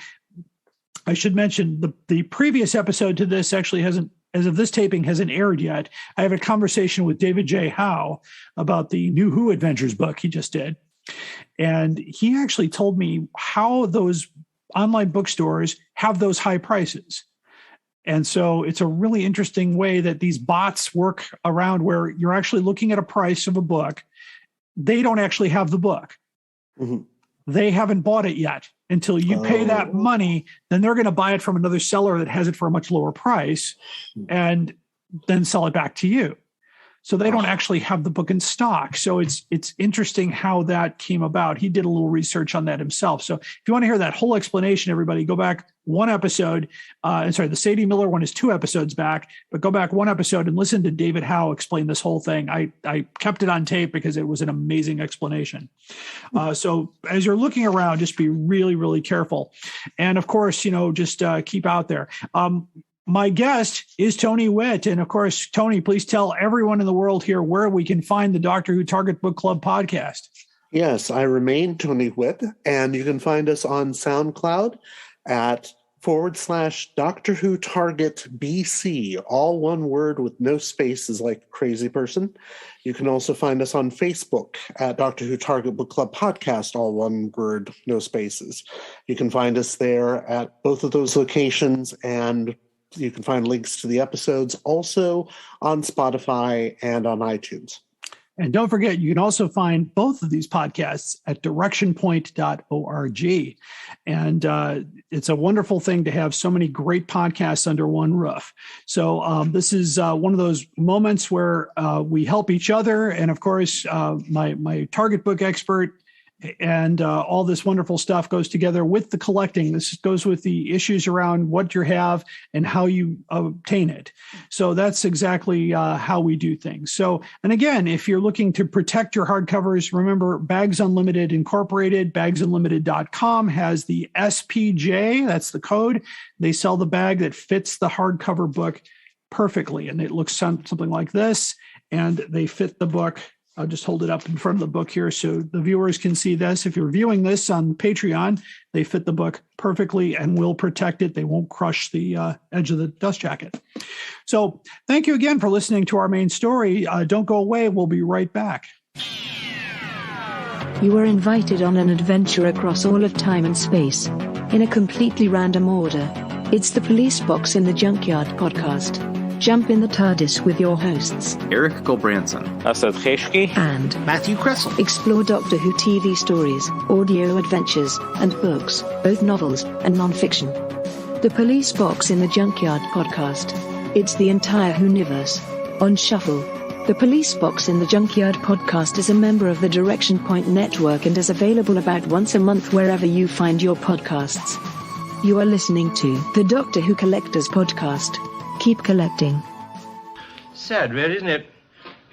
I should mention the previous episode to this actually hasn't, as of this taping, hasn't aired yet. I have a conversation with David J. Howe about the New Who Adventures book he just did. And he actually told me how those online bookstores have those high prices. And so it's a really interesting way that these bots work around, where you're actually looking at a price of a book. They don't actually have the book. Mm-hmm. They haven't bought it yet. Until you pay that money, then they're going to buy it from another seller that has it for a much lower price and then sell it back to you. So they don't actually have the book in stock. So it's interesting how that came about. He did a little research on that himself. So if you want to hear that whole explanation, everybody, go back one episode. The Sadie Miller one is 2 episodes back, but go back one episode and listen to David Howe explain this whole thing. I kept it on tape because it was an amazing explanation. So as you're looking around, just be really, really careful. And of course, just keep out there. My guest is Tony Whitt. And of course, Tony, please tell everyone in the world here where we can find the Doctor Who Target Book Club podcast. Yes, I remain Tony Whitt, and you can find us on SoundCloud at /Doctor Who Target BC, all one word with no spaces like a crazy person. You can also find us on Facebook at Doctor Who Target Book Club Podcast, all one word, no spaces. You can find us there at both of those locations, and you can find links to the episodes also on Spotify and on iTunes. And don't forget, you can also find both of these podcasts at directionpoint.org. And it's a wonderful thing to have so many great podcasts under one roof. So this is one of those moments where we help each other. And of course, my target book expert and all this wonderful stuff goes together with the collecting. This goes with the issues around what you have and how you obtain it. So that's exactly how we do things. So, and again, if you're looking to protect your hardcovers, remember Bags Unlimited Incorporated, bagsunlimited.com has the SPJ, that's the code. They sell the bag that fits the hardcover book perfectly. And it looks something like this, and they fit the book. I'll just hold it up in front of the book here so the viewers can see this. If you're viewing this on Patreon, they fit the book perfectly and will protect it. They won't crush the edge of the dust jacket. So thank you again for listening to our main story. Don't go away. We'll be right back. You were invited on an adventure across all of time and space, in a completely random order. It's the Police Box in the Junkyard podcast. Jump in the TARDIS with your hosts, Eric Gulbranson, Asad Kheshki, and Matthew Kressel. Explore Doctor Who TV stories, audio adventures, and books, both novels and non-fiction. The Police Box in the Junkyard podcast. It's the entire Whoniverse on shuffle. The Police Box in the Junkyard podcast is a member of the Direction Point network and is available about once a month wherever you find your podcasts. You are listening to the Doctor Who Collectors podcast. Keep collecting. Sad, really, isn't it?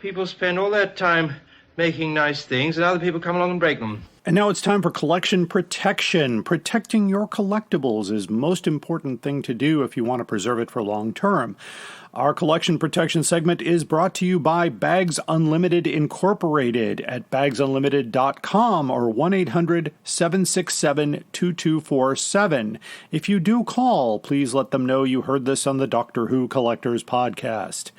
People spend all their time making nice things and other people come along and break them. And now it's time for collection protection. Protecting your collectibles is the most important thing to do if you want to preserve it for long term. Our collection protection segment is brought to you by Bags Unlimited Incorporated at bagsunlimited.com or 1-800-767-2247. If you do call, please let them know you heard this on the Doctor Who Collectors podcast.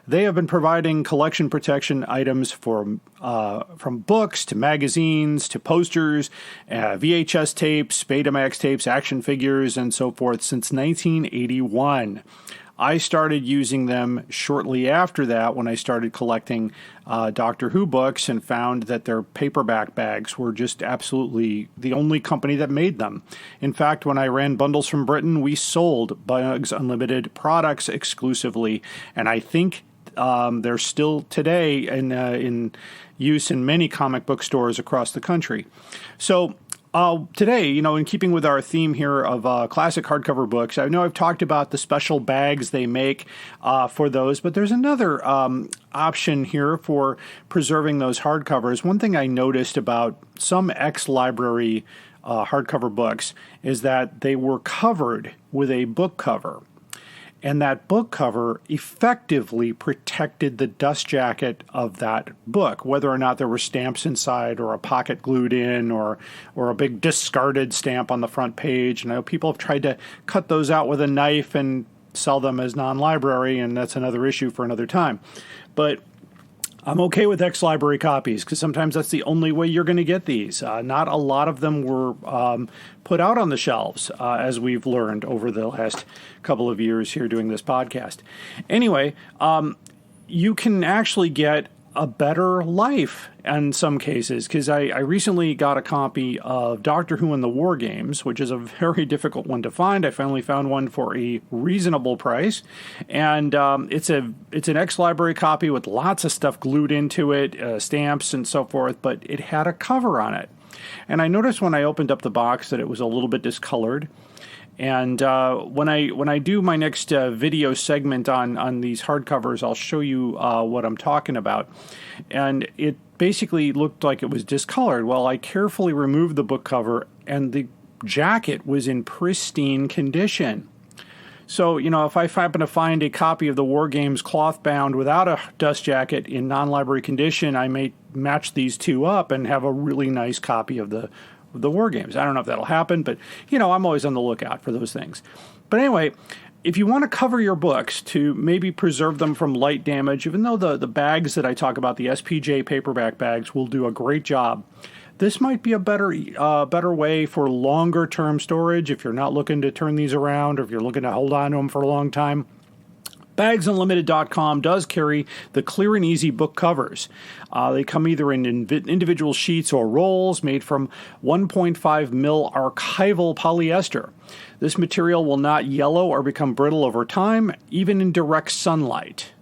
They have been providing collection protection items for from books to magazines to posters, VHS tapes, Betamax tapes, action figures, and so forth since 1981. I started using them shortly after that when I started collecting Doctor Who books and found that their paperback bags were just absolutely the only company that made them. In fact, when I ran bundles from Britain, we sold Bags Unlimited products exclusively, and I think they're still today in use in many comic book stores across the country. So today, in keeping with our theme here of classic hardcover books, I know I've talked about the special bags they make for those, but there's another option here for preserving those hardcovers. One thing I noticed about some ex-library hardcover books is that they were covered with a book cover. And that book cover effectively protected the dust jacket of that book, whether or not there were stamps inside or a pocket glued in or a big discarded stamp on the front page. And I know people have tried to cut those out with a knife and sell them as non-library, and that's another issue for another time. But I'm okay with ex-library copies because sometimes that's the only way you're going to get these. Not a lot of them were put out on the shelves, as we've learned over the last couple of years here doing this podcast. Anyway, you can actually get a better life in some cases, because I recently got a copy of Doctor Who and the War Games, which is a very difficult one to find. I finally found one for a reasonable price, and it's an ex-library copy with lots of stuff glued into it, stamps and so forth, but it had a cover on it. And I noticed when I opened up the box that it was a little bit discolored. And when I do my next video segment on these hardcovers, I'll show you what I'm talking about. And it basically looked like it was discolored. Well, I carefully removed the book cover, and the jacket was in pristine condition. So, if I happen to find a copy of the War Games cloth bound without a dust jacket in non-library condition, I may match these two up and have a really nice copy of the War Games. I don't know if that'll happen, but, I'm always on the lookout for those things. But anyway, if you want to cover your books to maybe preserve them from light damage, even though the bags that I talk about, the SPJ paperback bags, will do a great job, this might be a better way for longer-term storage if you're not looking to turn these around or if you're looking to hold on to them for a long time. BagsUnlimited.com does carry the clear and easy book covers. They come either in individual sheets or rolls made from 1.5 mil archival polyester. This material will not yellow or become brittle over time, even in direct sunlight.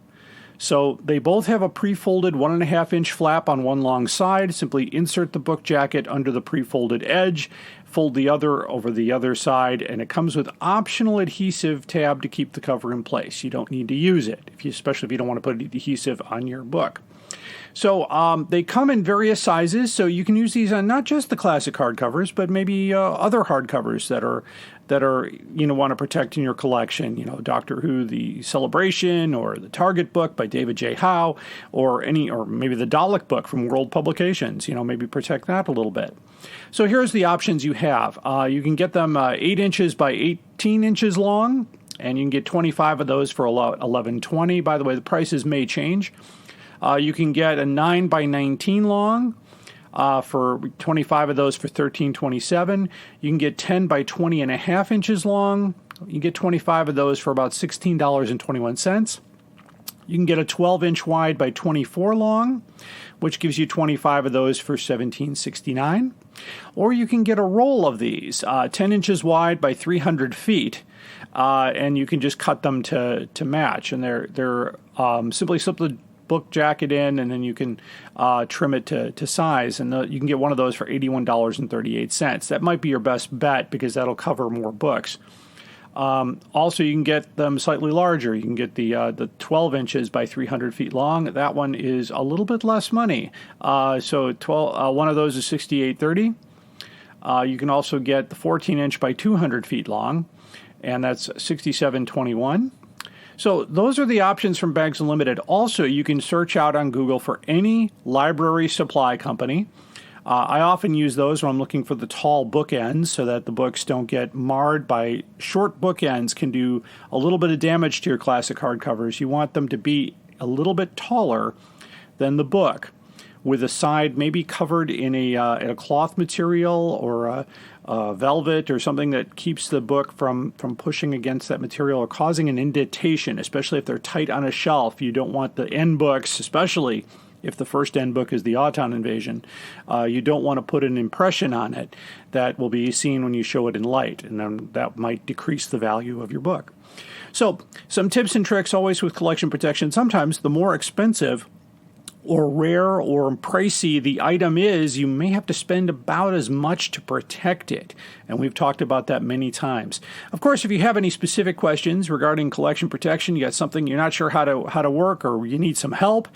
So they both have a pre-folded 1.5-inch flap on one long side. Simply insert the book jacket under the pre-folded edge, fold the other over the other side, and it comes with optional adhesive tab to keep the cover in place. You don't need to use it, especially if you don't want to put adhesive on your book. So they come in various sizes, so you can use these on not just the classic hardcovers, but maybe other hardcovers that are want to protect in your collection. Doctor Who, the Celebration, or the Target book by David J. Howe, or maybe the Dalek book from World Publications. Maybe protect that a little bit. So here's the options you have. You can get them 8 inches by 18 inches long, and you can get 25 of those for $11.20. By the way, the prices may change. You can get a 9 by 19 long for 25 of those for $13.27. You can get 10 by 20.5 inches long. You can get 25 of those for about $16.21. You can get a 12-inch wide by 24 long, which gives you 25 of those for $17.69. Or you can get a roll of these, 10 inches wide by 300 feet, and you can just cut them to match. And they're simply slip the book jacket in, and then you can trim it to size, and you can get one of those for $81.38. That might be your best bet because that'll cover more books. Also, you can get them slightly larger. You can get the 12 inches by 300 feet long. That one is a little bit less money. So one of those is $68.30. You can also get the 14-inch by 200 feet long, and that's $67.21. So those are the options from Bags Unlimited. Also, you can search out on Google for any library supply company. I often use those when I'm looking for the tall bookends so that the books don't get marred by short bookends can do a little bit of damage to your classic hardcovers. You want them to be a little bit taller than the book, with a side maybe covered in a cloth material or a velvet or something that keeps the book from pushing against that material or causing an indentation, especially if they're tight on a shelf. You don't want the end books, especially if the first end book is the Auton Invasion. You don't want to put an impression on it that will be seen when you show it in light, and then that might decrease the value of your book. So some tips and tricks always with collection protection. Sometimes the more expensive or rare or pricey the item is, you may have to spend about as much to protect it. And we've talked about that many times. Of course, if you have any specific questions regarding collection protection, you got something you're not sure how to work, or you need some help,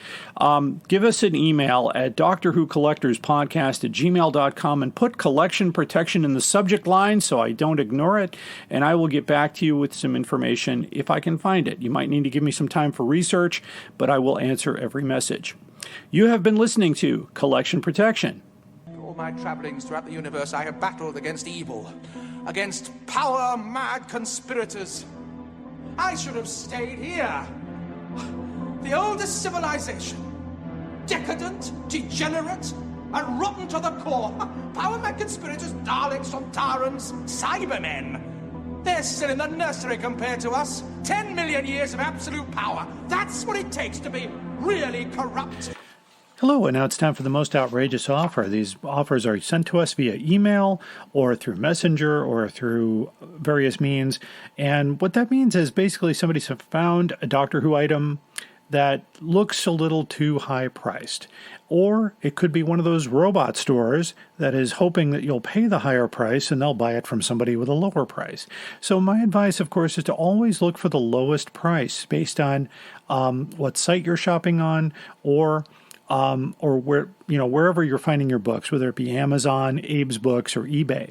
give us an email at DoctorWhoCollectorsPodcast@gmail.com and put collection protection in the subject line so I don't ignore it, and I will get back to you with some information if I can find it. You might need to give me some time for research, but I will answer every message. You have been listening to Collection Protection. In all my travelings throughout the universe, I have battled against evil, against power-mad conspirators. I should have stayed here. The oldest civilization. Decadent, degenerate, and rotten to the core. Power-mad conspirators, Daleks on Tarans, Cybermen. They're still in the nursery compared to us. 10 million years of absolute power. That's what it takes to be really corrupt. Hello, and now it's time for the most outrageous offer. These offers are sent to us via email or through Messenger or through various means. And what that means is basically somebody's found a Doctor Who item that looks a little too high priced. Or it could be one of those robot stores that is hoping that you'll pay the higher price and they'll buy it from somebody with a lower price. So my advice, of course, is to always look for the lowest price based on what site you're shopping on, or where, wherever you're finding your books, whether it be Amazon, Abe's Books, or eBay.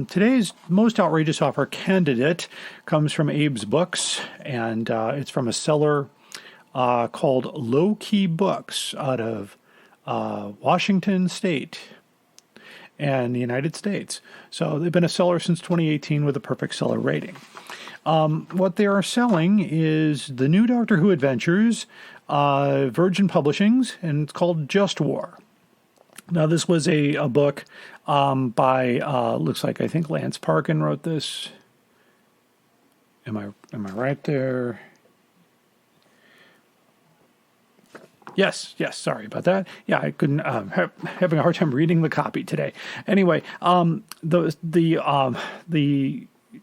Today's most outrageous offer candidate comes from Abe's Books, and it's from a seller called Low Key Books out of Washington State and the United States. So they've been a seller since 2018 with a perfect seller rating. What they are selling is the new Doctor Who Adventures, Virgin Publishings, and it's called Just War. Now, this was a book by, looks like, I think Lance Parkin wrote this. Am I right there? Yes, sorry about that. Yeah, I couldn't, having a hard time reading the copy today. Anyway, the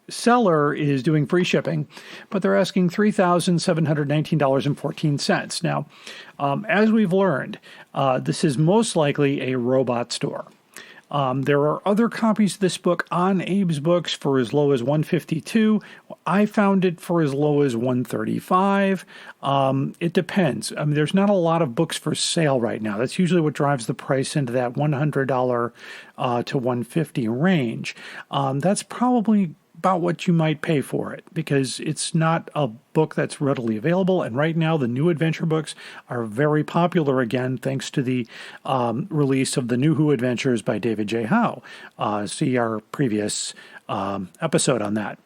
seller is doing free shipping, but they're asking $3,719.14. Now, as we've learned, this is most likely a robot store. There are other copies of this book on Abe's Books for as low as $152. I found it for as low as $135. It depends. I mean, there's not a lot of books for sale right now. That's usually what drives the price into that $100 to $150 range. That's probably about what you might pay for it, because it's not a book that's readily available. And right now, the new adventure books are very popular again, thanks to the release of the New Who Adventures by David J. Howe. See our previous episode on that.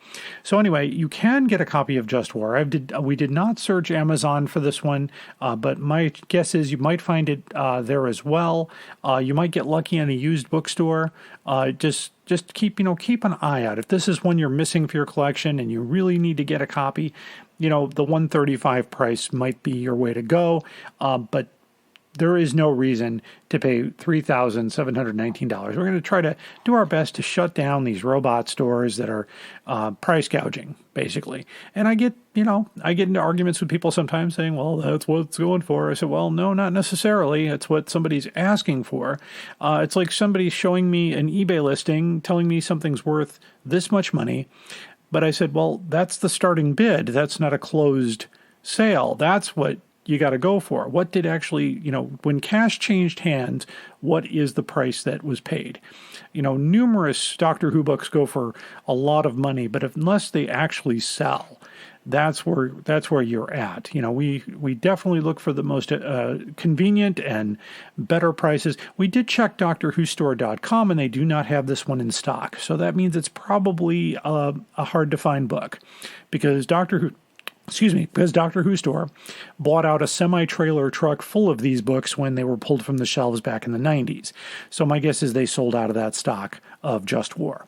So anyway, you can get a copy of Just War. We did not search Amazon for this one, but my guess is you might find it there as well. You might get lucky in a used bookstore. Just keep an eye out. If this is one you're missing for your collection and you really need to get a copy, the $135 price might be your way to go. But there is no reason to pay $3,719. We're going to try to do our best to shut down these robot stores that are price gouging, basically. And I get into arguments with people sometimes saying, well, that's what it's going for. I said, well, no, not necessarily. It's what somebody's asking for. It's like somebody showing me an eBay listing, telling me something's worth this much money. But I said, well, that's the starting bid. That's not a closed sale. That's what you got to go for. What did actually, when cash changed hands, what is the price that was paid? Numerous Doctor Who books go for a lot of money, but unless they actually sell, that's where you're at. We definitely look for the most convenient and better prices. We did check DoctorWhoStore.com, and they do not have this one in stock. So that means it's probably a hard to find book, because Doctor Who Store bought out a semi-trailer truck full of these books when they were pulled from the shelves back in the 90s. So my guess is they sold out of that stock of Just War.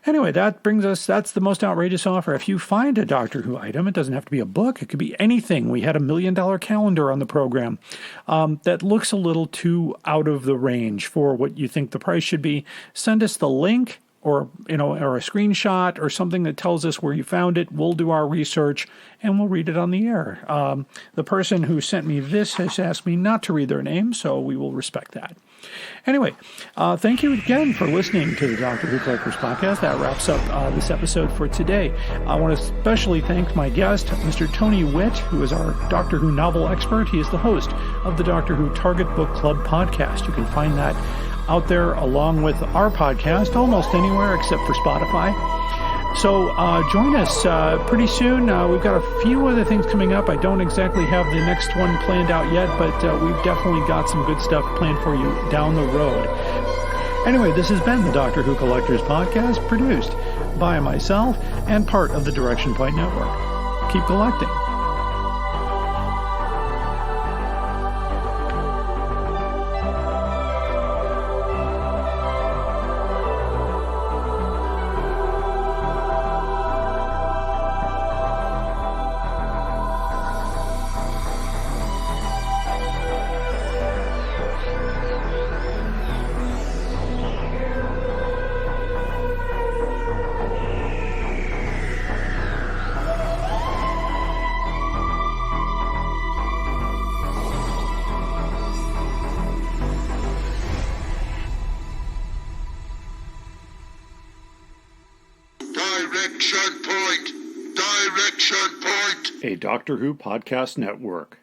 Anyway, that's the most outrageous offer. If you find a Doctor Who item, it doesn't have to be a book. It could be anything. We had a $1 million calendar on the program that looks a little too out of the range for what you think the price should be. Send us the link, or a screenshot or something that tells us where you found it. We'll do our research and we'll read it on the air. The person who sent me this has asked me not to read their name, so we will respect that. Anyway, thank you again for listening to the Doctor Who Collectors Podcast. That wraps up this episode for today. I want to especially thank my guest, Mr. Tony Whitt, who is our Doctor Who novel expert. He is the host of the Doctor Who Target Book Club podcast. You can find that out there along with our podcast almost anywhere except for Spotify. So join us pretty soon. We've got a few other things coming up. I don't exactly have the next one planned out yet, but we've definitely got some good stuff planned for you down the road. Anyway, this has been the Doctor Who Collectors Podcast, produced by myself and part of the Direction Point Network. Keep collecting. Direction Point! A Doctor Who Podcast Network.